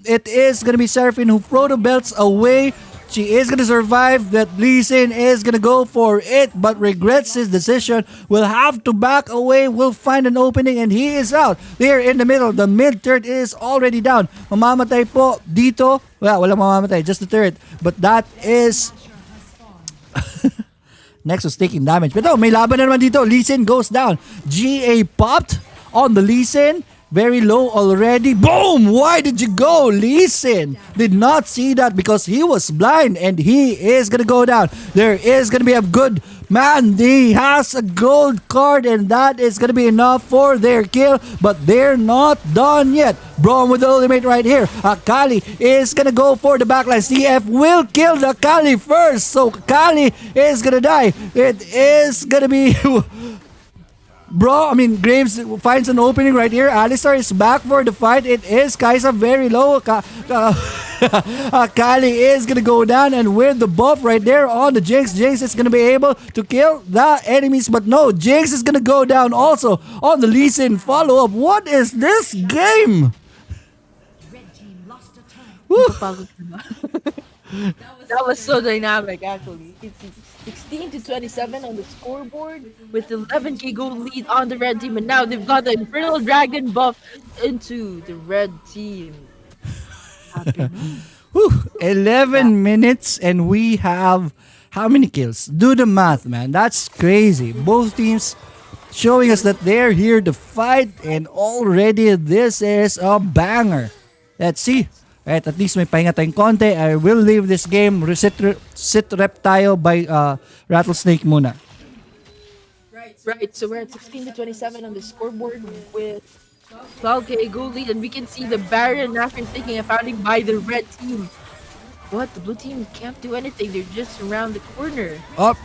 it is gonna be Seraphine who proto belts away. She is going to survive. That Lee Sin is going to go for it, but regrets his decision. Will have to back away. Will find an opening, and he is out. There in the middle. The mid turret is already down. Mamamatay po dito. Well, walang mamamatay. Just the turret. But that is... Nexus taking damage. Pero may laban na naman dito. Lee Sin goes down. GA popped on the Lee Sin. Very low already. Boom! Why did you go? Lee Sin did not see that because he was blind, and he is gonna go down. There is gonna be a good man. He has a gold card, and that is gonna be enough for their kill, but they're not done yet. Brom with the ultimate right here. Akali is gonna go for the backline. CF will kill the Akali first, so Akali is gonna die. It is gonna be... Graves finds an opening right here. Alistar is back for the fight. It is Kai'Sa very low. Akali is gonna go down, and with the buff right there on the Jinx, Jinx is gonna be able to kill the enemies, but no, Jinx is gonna go down also on the Lee Sin follow-up. What is this game? That was so dynamic, actually. It's 16 to 27 on the scoreboard with 11k gold lead on the red team, and now they've got the Infernal Dragon buff into the red team. 11 minutes, and we have how many kills? Do the math, man. That's crazy. Both teams showing us that they're here to fight, and already this is a banger. Let's see. Right, at least may pahinga tayong konti. I will leave this game. Sit rep tayo by Rattlesnake muna. Right, so we're at 16 to 27 on the scoreboard with 12k gold lead, and we can see the Baron after taking a founding by the red team. What? The blue team can't do anything. They're just around the corner. Oh,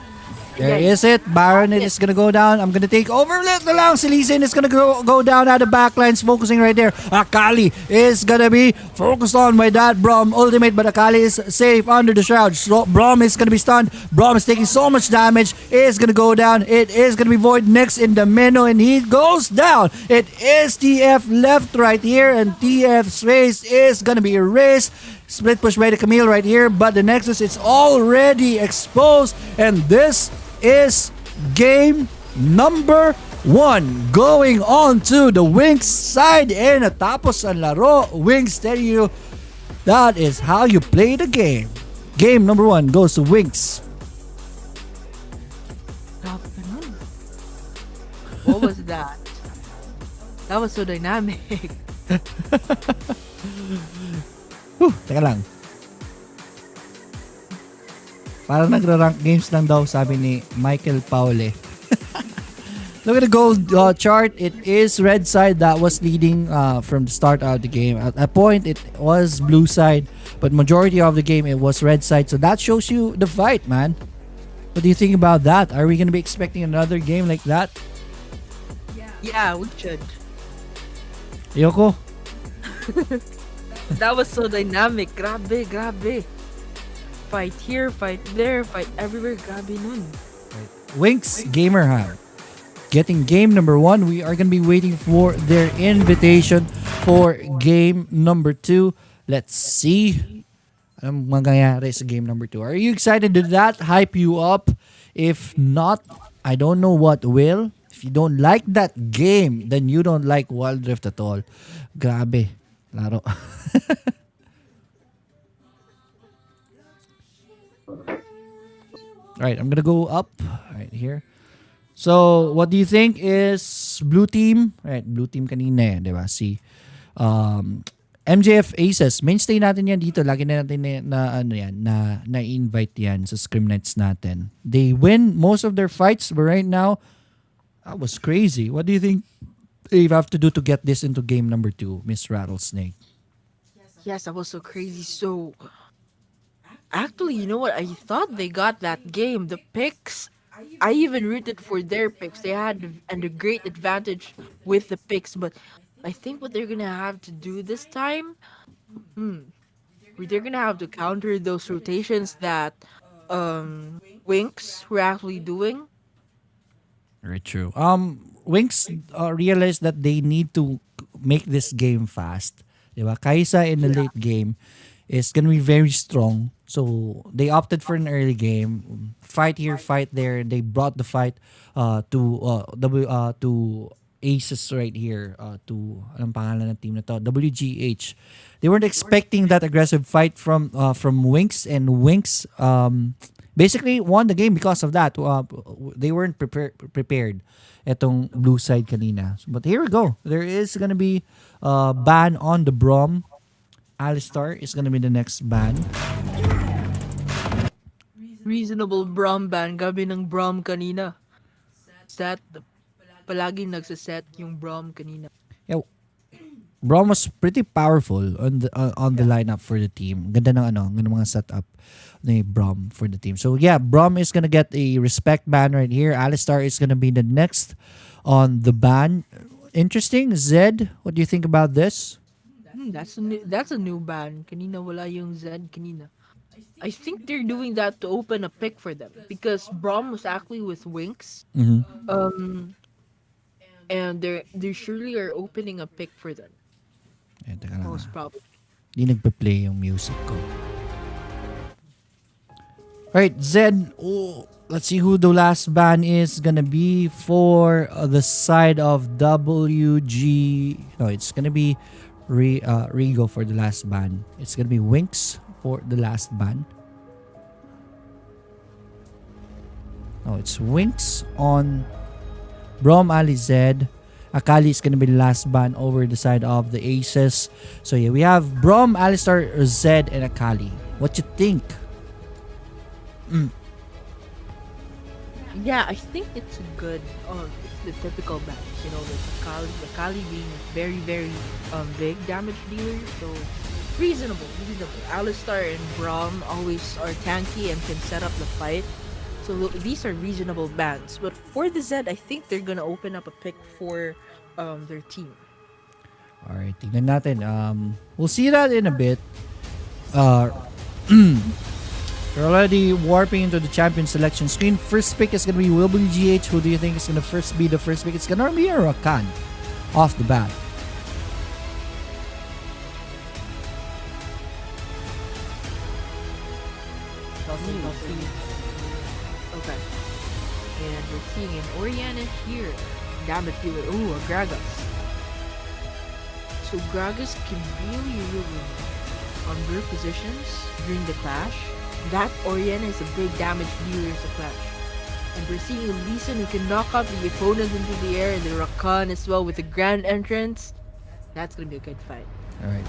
There Yeah, is it. Baron it is gonna go down. I'm gonna take over. Let na lang. Si Lee Sin is gonna go down at the backlines, focusing right there. Akali is gonna be focused on by that Braum ultimate, but Akali is safe under the shroud. So Braum is gonna be stunned. Braum is taking so much damage. It is gonna go down. It is gonna be Void next in the menu, and he goes down. It is TF left right here, and TF's face is gonna be erased. Split push by the Camille right here, but the Nexus is already exposed, and this is game number 1. Going on to the Wings side, and natapos ang laro. Wings tell you that is how you play the game. Game number 1 goes to Wings. grabe nun. What was that? That was so dynamic. Teka lang. Parang nagra-rank games lang daw, sabi ni Michael Paule. Look at the gold chart. It is red side that was leading from the start of the game. At a point, it was blue side, but majority of the game, it was red side. So that shows you the fight, man. What do you think about that? Are we going to be expecting another game like that? Yeah, we should. Yoko? That was so dynamic. Grabe, grabe. Fight here, fight there, fight everywhere. Grabe nun. Winx Gamerhub getting game number 1. We are going to be waiting for their invitation for game number 2. Let's see anong mangyayari sa game number 2. Are you excited? Did that hype you up? If not, I don't know what will. If you don't like that game, then you don't like Wild Rift at all. Grabe. Laro. Alright, I'm gonna go up right here. So, what do you think is blue team? Right, blue team kanina yan, di ba? Si MJF Aces. Mainstay natin yan dito. Lagi na natin na-invite yan sa Scrim Nights natin. They win most of their fights, but right now, that was crazy. What do you think you have to do to get this into game number 2, Miss Rattlesnake? Yes, that was so crazy. So, actually, you know what? I thought they got that game. The picks, I even rooted for their picks. They had a great advantage with the picks, but I think what they're gonna have to do this time, they're gonna have to counter those rotations that Winks were actually doing. Very true. Winx realized that they need to make this game fast. Diba? Kaisa in the late game is gonna be very strong. So they opted for an early game. Fight here, fight there. They brought the fight to Aces right here. To anong pangalan ng team na to? WGH. They weren't expecting that aggressive fight from Winx, and Winx basically won the game because of that. They weren't prepared. Etong blue side kanina. But here we go. There is gonna be ban on the Braum. Alistar is gonna be the next ban. Reasonable Braum ban. Gabi ng Braum kanina. Set. Palagi nagsaset yung Braum kanina. Yeah, Braum was pretty powerful on the lineup for the team. Ganda ng mga setup ni Braum for the team. So yeah, Braum is gonna get a respect ban right here. Alistar is gonna be the next on the ban. Interesting. Zed, what do you think about this? That's a new ban. Kanina wala yung Zed kanina. I think they're doing that to open a pick for them because Braum was actually with Winx. And they surely are opening a pick for them. Eh, teka lang. Most probably. Di nagpe-play yung music ko. Alright, Zed. Oh, let's see who the last ban is gonna be for the side of WG. No, it's gonna be Rigo for the last ban. It's gonna be Winx for the last ban. No, it's Winx on Braum, Ali, Zed. Akali is gonna be the last ban over the side of the Aces. So yeah, we have Braum, Alistar, Zed, and Akali. What you think? Yeah, I think it's a good. It's the typical balance, you know, the Kali being very, very big damage dealer. So reasonable. Alistar and Braum always are tanky and can set up the fight. So So these are reasonable bans. But for the Z, I think they're gonna open up a pick for their team. Alright, tingnan natin. We'll see that in a bit. Uh, we're already warping into the champion selection screen. First pick is going to be WGH. Who do you think is going to be the first pick? It's going to be a Rakan off the bat. Okay. And we're seeing an Oriana here. Damage dealer. Ooh, a Gragas. So Gragas can really under positions during the clash. That Oriana is a big damage dealer in the clash. And we're seeing a Lee Sin who can knock out the opponent into the air, and the Rakan as well with the grand entrance. That's gonna be a good fight. Alright.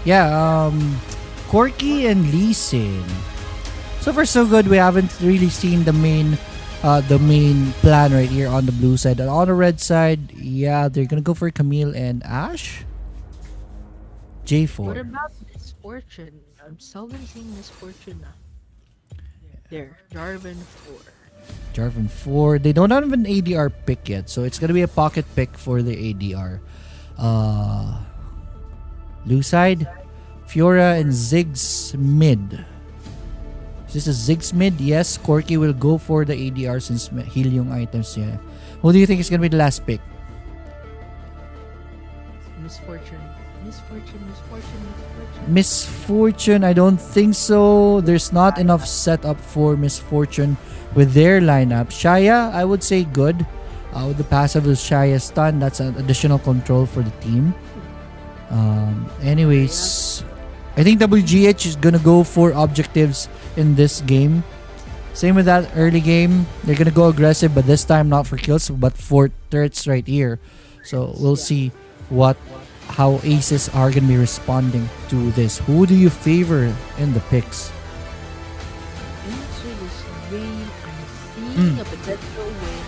Yeah, Corki and Lee Sin. So far so good. We haven't really seen the main plan right here on the blue side. And on the red side, yeah, they're gonna go for Camille and Ash. J4. What about Misfortune? I'm seldom seeing Misfortune now. There, Jarvan 4. Jarvan 4. They don't have an ADR pick yet, so it's gonna be a pocket pick for the ADR. Blue side, Fiora and Ziggs mid. Is this a Ziggs mid? Yes, Corki will go for the ADR since heal yung items niya. Who do you think is gonna be the last pick? Misfortune, I don't think so. There's not enough setup for Misfortune with their lineup. Shaya, I would say good. With the passive of Shaya stun, that's an additional control for the team. Anyways, I think WGH is gonna go for objectives in this game. Same with that early game. They're gonna go aggressive, but this time not for kills, but for turrets right here. So we'll see how aces are gonna be responding to this. Who do you favor in the picks? Into this game, I'm seeing a potential win.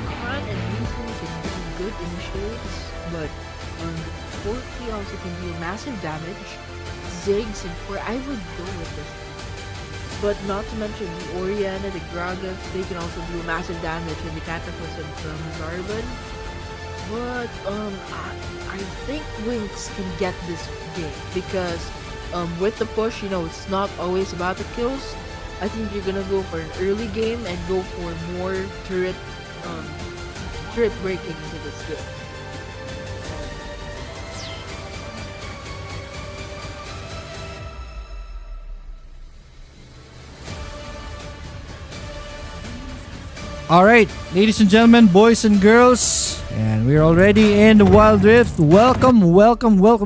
Khan and Reason can do good initiatives, but Corki also can do massive damage. Ziggs and 4, I would go with this. But not to mention the Oriana, the Gragas, they can also do massive damage in the Cataclysm from Jarvan. But I think Winx can get this game because with the push, it's not always about the kills. I think you're gonna go for an early game and go for more turret breaking into this game. Alright, ladies and gentlemen, boys and girls, and we're already in the Wild Rift. Welcome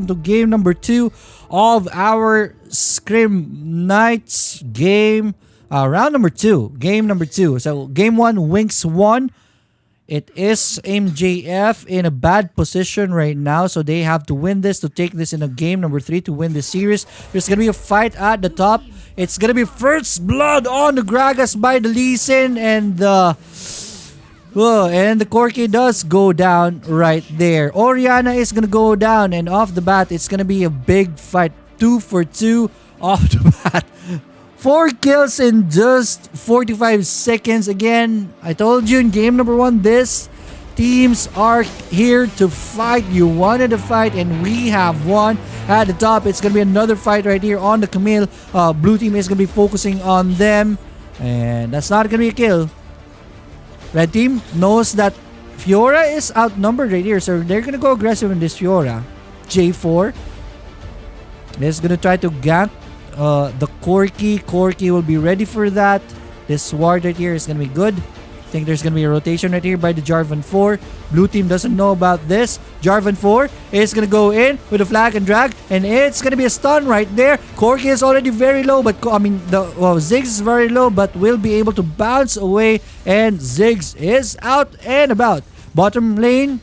to game number 2 of our Scrim Nights game. Round number 2, game number 2. So game 1, Winx won. It is MJF in a bad position right now, so they have to win this to take this in a game number 3 to win the series. There's gonna be a fight at the top. It's gonna be first blood on the Gragas by the Lee Sin, and the Corki does go down right there. Oriana is gonna go down, and off the bat, it's gonna be a big fight. 2 for 2 off the bat. 4 kills in just 45 seconds. Again, I told you in game number 1, this teams are here to fight. You wanted to fight, and we have won. At the top, it's going to be another fight right here on the Camille. Blue team is going to be focusing on them, and that's not going to be a kill. Red team knows that Fiora is outnumbered right here, so they're going to go aggressive in this Fiora. J4 is going to try to gank the Corki. Corki will be ready for that. This ward right here is going to be good. I think there's going to be a rotation right here by the Jarvan 4. Blue team doesn't know about this. Jarvan 4 is going to go in with a flag and drag, and it's going to be a stun right there. Corki is already very low, but Ziggs is very low, but will be able to bounce away, and Ziggs is out and about. Bottom lane,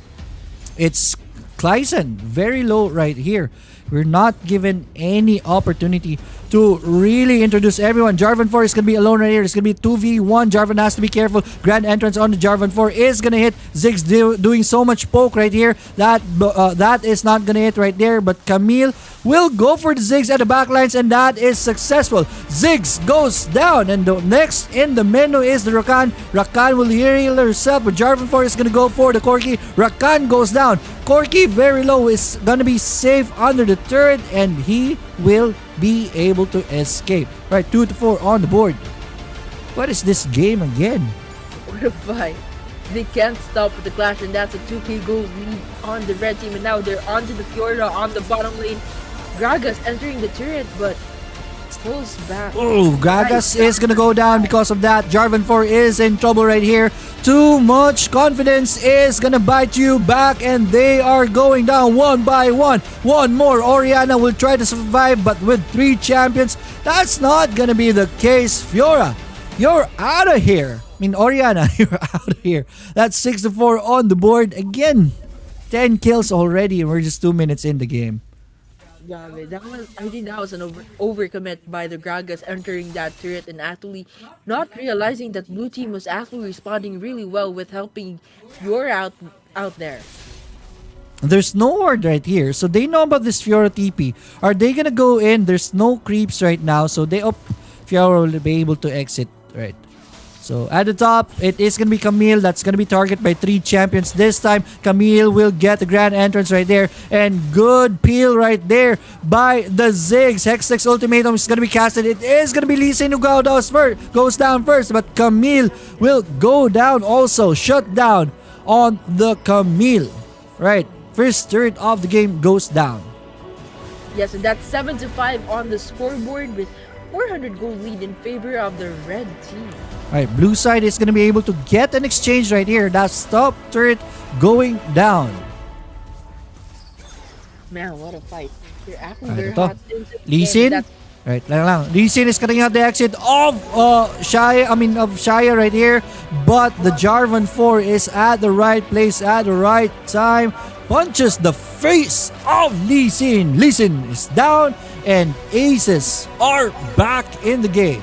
it's Kleisen, very low right here. We're not given any opportunity to really introduce everyone. Jarvan 4 is going to be alone right here. It's going to be 2v1. Jarvan has to be careful. Grand entrance on the Jarvan 4 is going to hit. Ziggs doing so much poke right here. That is not going to hit right there. But Camille will go for the Ziggs at the backlines, and that is successful. Ziggs goes down, and the next in the menu is the Rakan. Rakan will heal herself, but Jarvan 4 is going to go for the Corki. Rakan goes down. Corki very low is going to be safe under the turret, and he will be able to escape. Right, 2-4 on the board. What is this game again? What a fight. They can't stop with the clash, and that's a 2k gold lead on the red team, and now they're onto the Fiora on the bottom lane. Gragas entering the turret, but pulls back. Oh, Gragas is gonna go down because of that. Jarvan 4 is in trouble right here. Too much confidence is gonna bite you back, and they are going down one by one. One more. Orianna will try to survive, but with 3 champions, that's not gonna be the case. Fiora, you're out of here. I mean, Orianna, you're out of here. That's 6-4 on the board. Again, 10 kills already, and we're just 2 minutes in the game. Yeah, man, I think that was an overcommit by the Gragas entering that turret and actually not realizing that blue team was actually responding really well with helping Fiora out there. There's no ward right here, so they know about this Fiora TP. Are they gonna go in? There's no creeps right now, so Fiora will be able to exit, right? So at the top, it is going to be Camille. That's going to be targeted by 3 champions. This time, Camille will get the grand entrance right there. And good peel right there by the Ziggs. Hextech's ultimatum is going to be casted. It is going to be Lee Sin who goes down first. But Camille will go down also. Shut down on the Camille. Right. First turret of the game goes down. Yes, and that's 7-5 on the scoreboard with 400 gold lead in favor of the red team. Alright, blue side is going to be able to get an exchange right here. That's top turret going down. Man, what a fight. They're acting Alright, very ito. hot. Lee Sin. Right, lang. Lee Sin is cutting out the exit of Shaya right here. But the Jarvan 4 is at the right place at the right time. Punches the face of Lee Sin. Lee Sin is down, and aces are back in the game.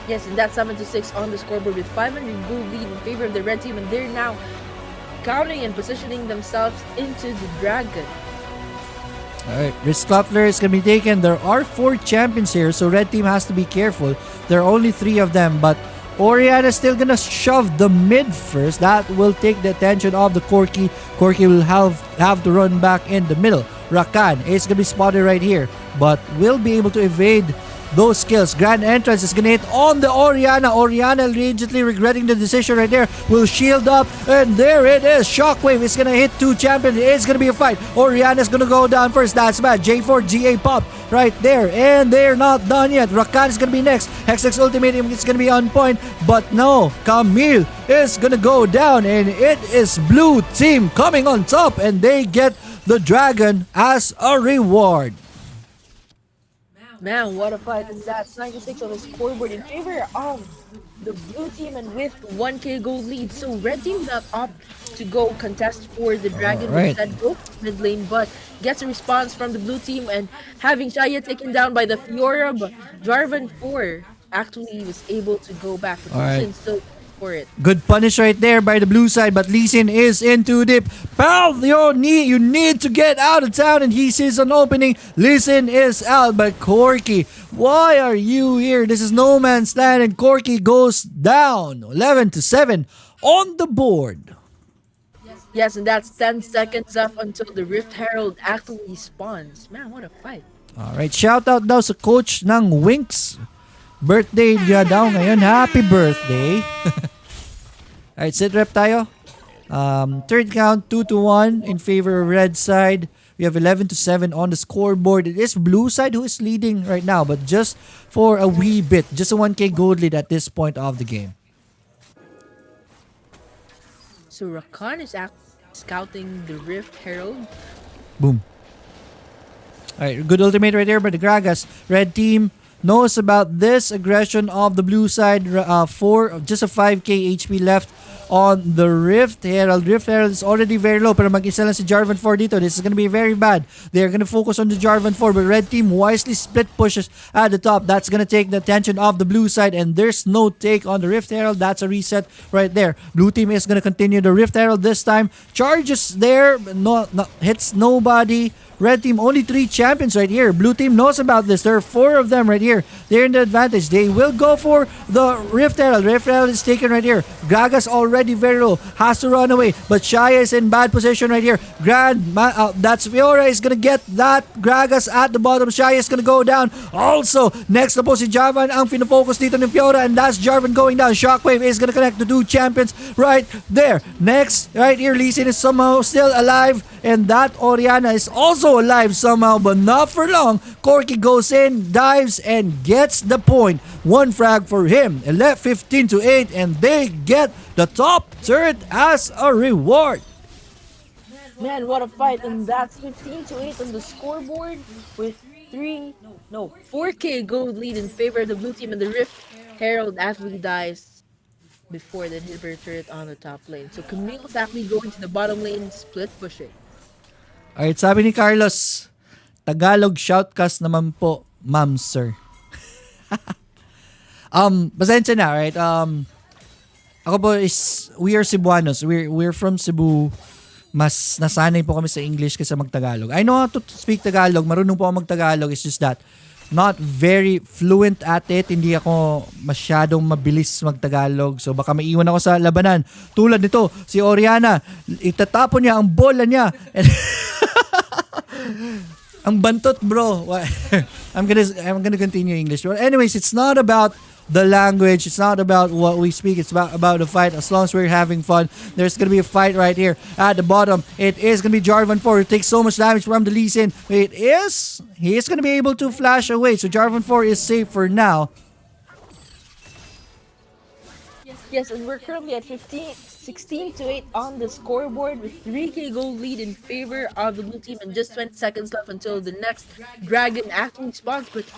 Yes, and that's 7-6 on the scoreboard with 500 gold lead in favor of the red team, and they're now counting and positioning themselves into the dragon. Alright, risk Scuffler is going to be taken. There are 4 champions here, so red team has to be careful. There are only 3 of them, but Orianna is still going to shove the mid first. That will take the attention of the Corki. Corki will have to run back in the middle. Rakan is going to be spotted right here, but will be able to evade those skills. Grand entrance is gonna hit on the Orianna. Orianna immediately regretting the decision right there. Will shield up, and there it is. Shockwave is gonna hit 2 champions. It's gonna be a fight. Orianna is gonna go down first. That's bad. J4 GA pop right there, and they're not done yet. Rakan is gonna be next. Hextech's ultimatum is gonna be on point, but no, Camille is gonna go down, and it is blue team coming on top, and they get the dragon as a reward. Man, what a fight. And that's 96 on the scoreboard in favor of the blue team and with 1k gold lead. So red team not opt to go contest for the dragon. Instead go mid lane, but gets a response from the blue team, and having Shaya taken down by the Fiora, but Jarvan 4 actually was able to go back. But still for it. Good punish right there by the blue side, but Lee Sin is in too deep. Pal, you need to get out of town, and he sees an opening. Lee Sin is out, but Corki, why are you here? This is no man's land, and Corki goes down. 11-7 on the board. Yes, and that's 10 seconds left until the Rift Herald actually spawns. Man, what a fight. Alright, shout out daw sa coach ng Winx. Birthday niya daw ngayon. Happy birthday. Alright, sit rep tayo. Third count, 2-1 in favor of red side. We have 11-7 on the scoreboard. It is blue side who is leading right now, but just for a wee bit. Just a 1k gold lead at this point of the game. So Rakan is scouting the Rift Herald. Boom. Alright, good ultimate right there by the Gragas. Red team knows about this aggression of the blue side. Just a 5k HP left on the Rift Herald. Rift Herald is already very low, pero mag-isa lang si Jarvan 4 dito. This is gonna be very bad. They're gonna focus on the Jarvan 4, but red team wisely split pushes at the top. That's gonna take the attention of the blue side, and there's no take on the Rift Herald. That's a reset right there. Blue team is gonna continue the Rift Herald this time. Charges there, hits nobody. Red team, only 3 champions right here. Blue team knows about this. There are 4 of them right here. They're in the advantage. They will go for the Rift Herald. Rift Herald is taken right here. Gragas already very low. Has to run away. But Shaya is in bad position right here. That's Fiora is gonna get that. Gragas at the bottom. Shaya is gonna go down. Also, next na po si Jarvan ang pinafocus dito ni Fiora, and that's Jarvan going down. Shockwave is gonna connect the 2 champions right there. Next, right here, Lee Sin is somehow still alive, and that Orianna is also alive somehow, but not for long. Corki goes in, dives, and gets the point. 1 frag for him. 15 to 8, and they get the top turret as a reward. Man, what a fight, and that's 15 to 8 on the scoreboard with 4k gold lead in favor of the blue team, and the Rift Herald actually dies before the inhibitor turret on the top lane. So Camille is actually going to the bottom lane, split pushing. Alright, sabi ni Carlos, Tagalog shoutcast naman po, ma'am sir. Pasensya na, right? Ako po is, we are Cebuanos. We're from Cebu. Mas nasanay po kami sa English kaysa mag-Tagalog. I know how to speak Tagalog. Marunong po ako mag-Tagalog. It's just that, not very fluent at it. Hindi ako masyadong mabilis mag-Tagalog. So baka maiwan ako sa labanan. Tulad nito, si Orianna, itatapon niya ang bola niya. Ang bantot, bro. I'm gonna continue English. But anyways, it's not about the language. It's not about what we speak. It's about the fight. As long as we're having fun, there's gonna be a fight right here at the bottom. It is gonna be Jarvan 4 who takes so much damage from the Lee Sin. He is gonna be able to flash away. So Jarvan 4 is safe for now. Yes, and we're currently at 16 to 8 on the scoreboard with 3k gold lead in favor of the blue team, and just 20 seconds left until the next dragon actually spawns. But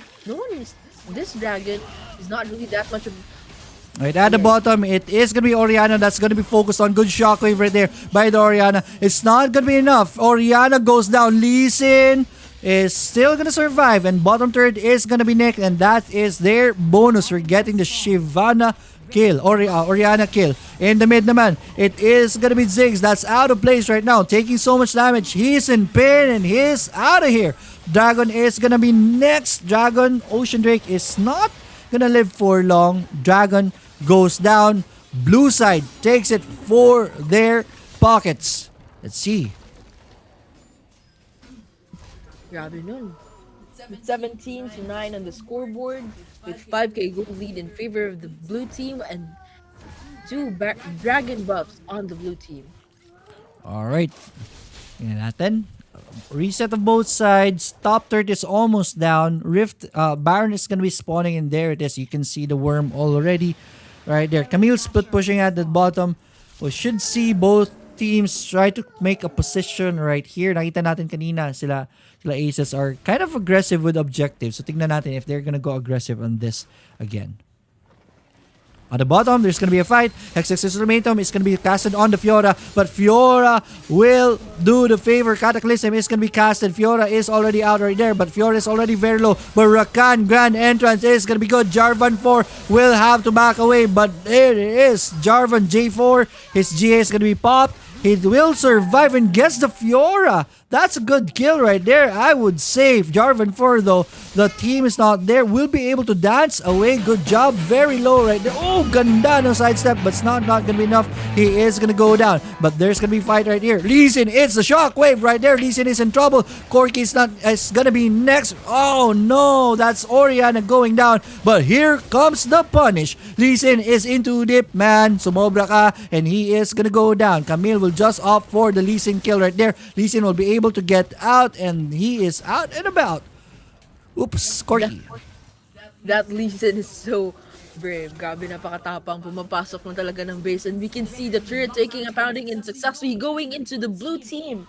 this dragon is not really that much of. Right at the bottom, it is gonna be Orianna that's gonna be focused on. Good shockwave right there by the Orianna. It's not gonna be enough. Orianna goes down. Lee Sin is still gonna survive, and bottom third is gonna be Nick, and that is their bonus for getting the Shyvana kill, or Orianna kill. In the mid naman, it is gonna be Ziggs that's out of place right now, taking so much damage. He's in pain and he's out of here. Dragon is gonna be next. Dragon, Ocean Drake is not gonna live for long. Dragon goes down. Blue side takes it for their pockets. Let's see. Grabe nun. With 17 to 9 on the scoreboard, with 5k gold lead in favor of the blue team, and 2 dragon buffs on the blue team. Alright. Tingnan natin. Reset of both sides. Top third is almost down. Baron is gonna be spawning, and there it is. You can see the worm already right there. Camille split pushing at the bottom. We should see both teams try to make a position right here. Nakita natin kanina sila Aces are kind of aggressive with objectives. So tingnan natin if they're gonna go aggressive on this again. On the bottom, there's gonna be a fight. Hex's Ultimatum is gonna be casted on the Fiora, but Fiora will do the favor. Cataclysm is gonna be casted. Fiora is already out right there, but Fiora is already very low. But Rakan Grand Entrance is gonna be good. Jarvan 4 will have to back away, but there it is. Jarvan J4, his GA is gonna be popped. He will survive and gets the Fiora. That's a good kill right there. I would save Jarvan 4 though. The team is not there. Will be able to dance away. Good job. Very low right there. Oh, ganda no sidestep, but it's not gonna be enough. He is gonna go down. But there's gonna be fight right here. Lee Sin, it's the shockwave right there. Lee Sin is in trouble. Corki is gonna be next. Oh no, that's Orianna going down. But here comes the punish. Lee Sin is into deep, man. Sumobra ka, and he is gonna go down. Camille will just opt for the Lee Sin kill right there. Lee Sin will be able to get out, and he is out and about. Oops, Corky. That Lee Sin is so brave. Grabe, napakatapang. Pumapasok na talaga ng base, and we can see the turret taking a pounding and successfully going into the blue team.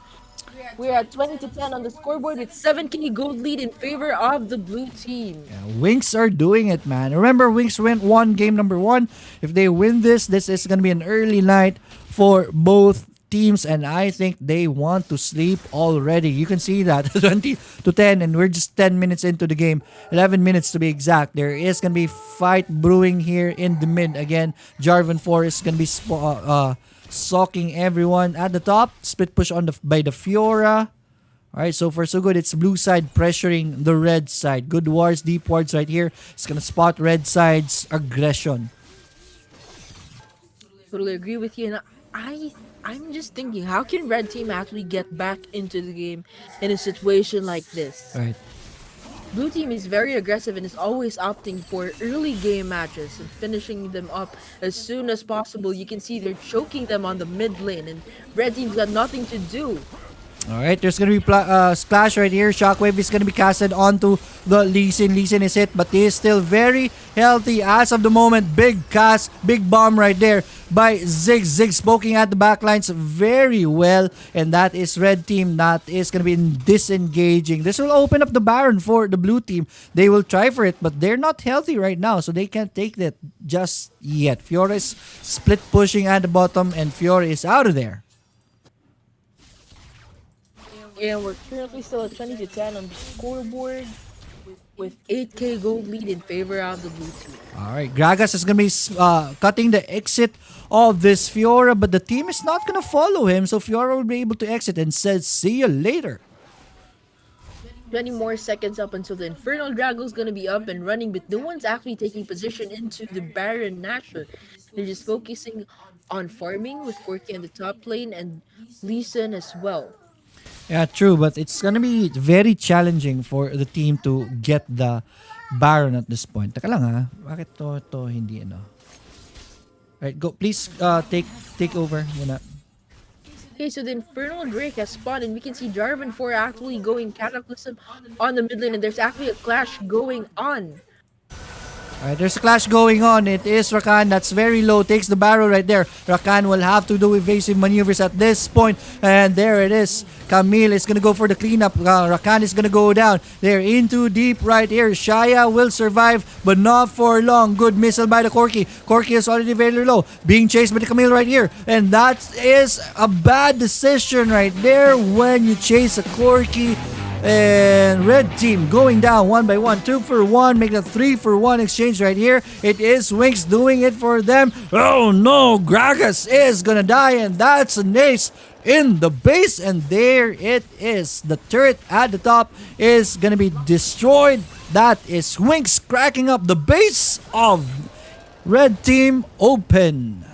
We're at 20 to 10 on the scoreboard with 7K gold lead in favor of the blue team. Yeah, Winx are doing it, man. Remember, Winx won game number one. If they win this is going to be an early night for both teams, and I think they want to sleep already. You can see that 20 to 10, and we're just 10 minutes into the game, 11 minutes to be exact. There is going to be fight brewing here in the mid again. Jarvan 4 is going to be stalking everyone at the top. Split push on by the Fiora. Alright, so far so good. It's blue side pressuring the red side. Good wards, deep wards right here. It's gonna spot red side's aggression. Totally agree with you. And I'm just thinking, how can red team actually get back into the game in a situation like this? Right. Blue team is very aggressive and is always opting for early game matches and finishing them up as soon as possible. You can see they're choking them on the mid lane, and red team's got nothing to do. Alright, there's gonna be splash right here. Shockwave is gonna be casted onto the Lee Sin. Lee Sin is hit, but he is still very healthy as of the moment. Big cast, big bomb right there by Ziggs. Ziggs poking at the backlines very well, and that is red team that is gonna be disengaging. This will open up the Baron for the blue team. They will try for it, but they're not healthy right now, so they can't take that just yet. Fiora is split pushing at the bottom, and Fiora is out of there. And we're currently still at 20 to 10 on the scoreboard with 8K gold lead in favor of the blue team. Alright, Gragas is going to be cutting the exit of this Fiora, but the team is not going to follow him, so Fiora will be able to exit and says, see you later. 20 more seconds up until the Infernal Drago's gonna be up and running, but no one's actually taking position into the Baron Nashor. They're just focusing on farming with Corki on the top lane and Lee Sin as well. Yeah, true, but it's gonna be very challenging for the team to get the Baron at this point. Taka lang ha, bakit to hindi ano? Right, go please take over muna. Okay, so the Infernal Drake has spawned, and we can see Jarvan 4 actually going Cataclysm on the mid lane, and there's actually a clash going on. Alright, there's a clash going on. It is Rakan that's very low. Takes the barrel right there. Rakan will have to do evasive maneuvers at this point. And there it is. Camille is going to go for the cleanup. Rakan is going to go down. They're in too deep right here. Shaya will survive, but not for long. Good missile by the Corki. Corki is already very low. Being chased by the Camille right here. And that is a bad decision right there when you chase a Corki. And red team going down 1 by 1, 2 for 1, make a 3 for 1 exchange right here. It is Winx doing it for them. Oh no, Gragas is gonna die, and that's an ace in the base, and there it is. The turret at the top is gonna be destroyed. That is Winx cracking up the base of red team open.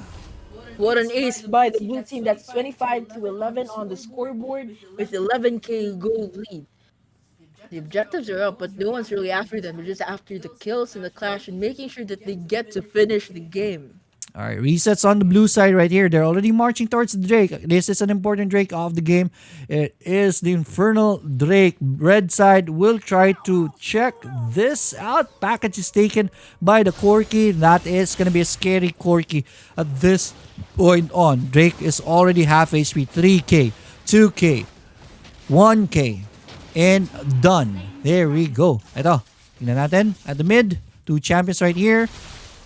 What an ace by the blue team. That's 25 to 11 on the scoreboard with 11K gold lead. The objectives are up, but no one's really after them. They're just after the kills and the clash and making sure that they get to finish the game. Alright, resets on the blue side right here. They're already marching towards the Drake. This is an important Drake of the game. It is the Infernal Drake. Red side will try to check this out. Package is taken by the Corki. That is going to be a scary Corki at this point on. Drake is already half HP. 3K, 2K, 1K. And done. There we go. Ito. Tingnan natin. At the mid. 2 champions right here.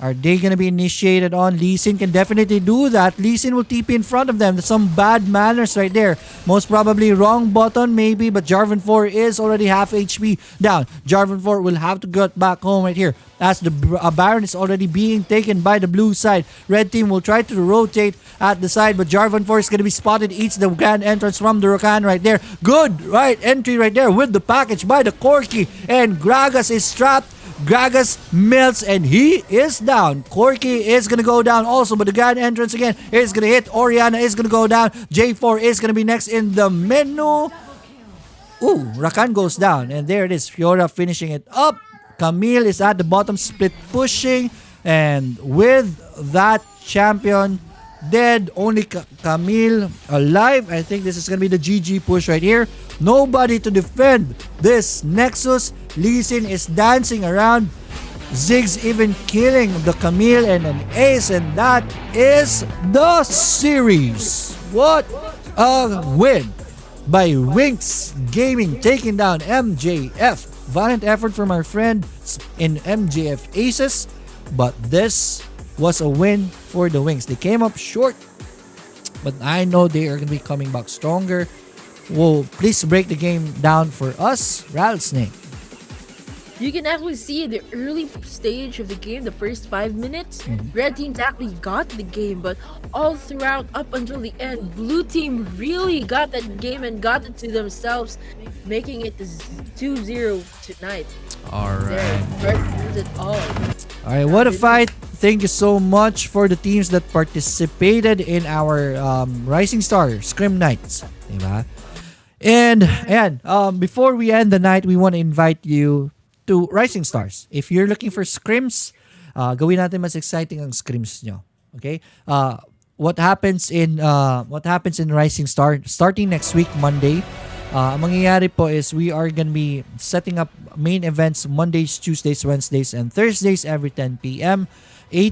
Are they gonna be initiated on? Lee Sin can definitely do that. Lee Sin will TP in front of them. That's some bad manners right there. Most probably wrong button maybe, but Jarvan 4 is already half HP down. Jarvan 4 will have to get back home right here as the Baron is already being taken by the blue side. Red team will try to rotate at the side, but Jarvan 4 is going to be spotted. Eats the grand entrance from the Rakan right there. Good right entry right there with the package by the Corki, and Gragas is trapped. Gragas melts and he is down. Corki is going to go down also, but the grand entrance again is going to hit. Oriana is going to go down. J4 is going to be next in the menu. Ooh, Rakan goes down, and there it is. Fiora finishing it up. Camille is at the bottom, split pushing, and with that champion dead, only Camille alive. I think this is going to be the GG push right here. Nobody to defend this Nexus. Lee Sin is dancing around. Ziggs even killing the Camille and an ace, and that is the series. What a win by Winx Gaming taking down MJF. Valiant effort from our friends in MJF Aces, but this was a win for the Winx. They came up short, but I know they are going to be coming back stronger. Whoa, please break the game down for us, Rattlesnake. You can actually see the early stage of the game, the first 5 minutes, Red Team actually got the game, but all throughout up until the end, Blue Team really got that game and got it to themselves, making it 2-0 tonight. Alright. It all. Alright, what a fight. Thank you so much for the teams that participated in our Rising Star Scrim Nights. Diba? And ayan, before we end the night, we want to invite you to Rising Stars. If you're looking for scrims, gawin natin mas exciting ang scrims nyo. Okay? What happens in Rising Star starting next week Monday? Ang mangyayari po is we are gonna be setting up main events Mondays, Tuesdays, Wednesdays, and Thursdays every 10 p.m. 8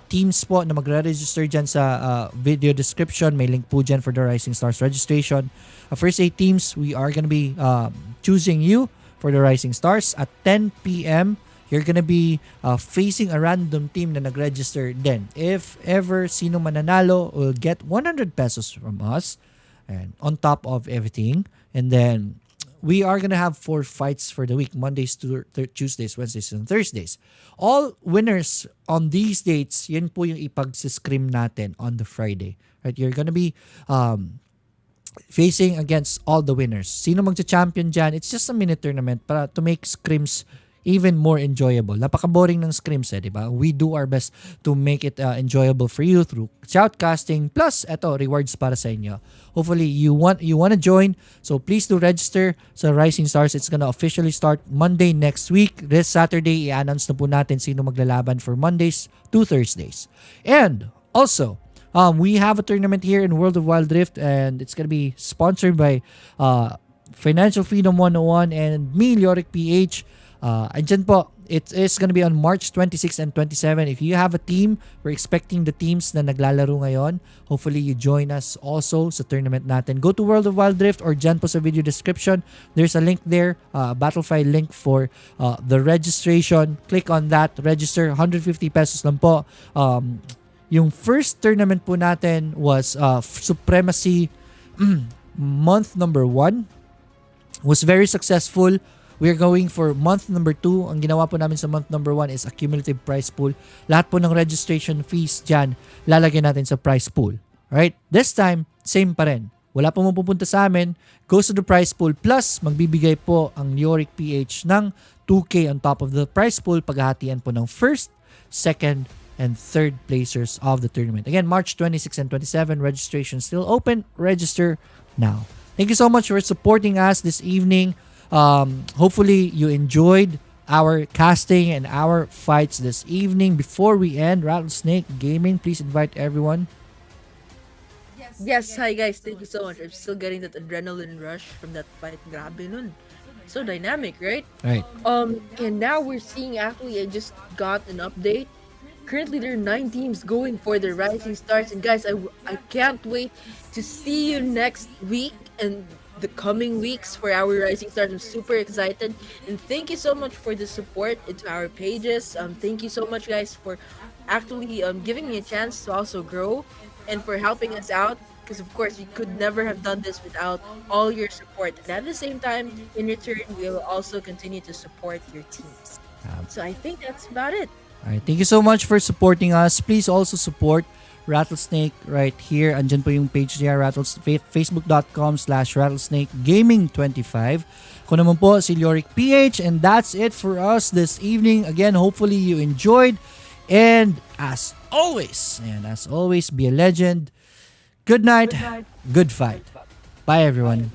teams po na magre-register dyan sa video description. May link po dyan for the Rising Stars registration. First 8 teams, we are gonna be choosing you for the Rising Stars. At 10 p.m., you're gonna be facing a random team na nag-register din. If ever sino mananalo will get 100 pesos from us and on top of everything. And then we are gonna have 4 fights for the week, Mondays to Tuesdays, Wednesdays, and Thursdays. All winners on these dates, yun po yung ipag-scrim natin on the Friday. Right? You're gonna be facing against all the winners. Sino magcha-champion dyan? It's just a mini tournament para to make scrims even more enjoyable. Napaka-boring ng scrims di ba? We do our best to make it enjoyable for you through shoutcasting plus eto rewards para sa inyo. Hopefully you want to join, so please do register sa Rising Stars. It's gonna officially start Monday next week. This Saturday i-announce na po natin sino maglalaban for Mondays to Thursdays. And also we have a tournament here in World of Wild Rift, and it's gonna be sponsored by Financial Freedom 101 and me, Lyoric PH. Andyan po, it is gonna be on March 26 and 27. If you have a team, we're expecting the teams na naglalaro ngayon. Hopefully you join us also sa tournament natin. Go to World of Wild Rift or dyan po sa video description. There's a link there, Battlefy link for the registration. Click on that, register. 150 pesos lang po. Yung first tournament po natin was Supremacy month number 1. Was very successful. We're going for month number 2. Ang ginawa po namin sa month number 1 is a cumulative prize pool. Lahat po ng registration fees dyan, lalagyan natin sa prize pool. Right? This time, same pa rin. Wala po mapupunta sa amin. Goes to the prize pool. Plus, magbibigay po ang Lyoric PH ng 2K on top of the prize pool. Paghahatian po ng first, second, and third placers of the tournament. Again, March 26 and 27, registration still open. Register now. Thank you so much for supporting us this evening. Hopefully you enjoyed our casting and our fights this evening. Before we end, Rattlesnake Gaming, please invite everyone. Yes, hi guys, thank you so much. I'm still getting that adrenaline rush from that fight. Grabe nun. So dynamic, right? Right. And now we're seeing, actually, I just got an update. Currently, there are 9 teams going for the Rising Stars. And guys, I can't wait to see you next week and the coming weeks for our Rising Stars. I'm super excited. And thank you so much for the support into our pages. Thank you so much, guys, for actually giving me a chance to also grow and for helping us out. Because, of course, we could never have done this without all your support. And at the same time, in return, we'll also continue to support your teams. So I think that's about it. Alright, thank you so much for supporting us. Please also support Rattlesnake right here. Andyan po yung page niya, facebook.com/rattlesnakegaming25. Ako naman po si Lyoric PH, and that's it for us this evening. Again, hopefully you enjoyed. And as always, be a legend. Good night, good fight. Bye everyone.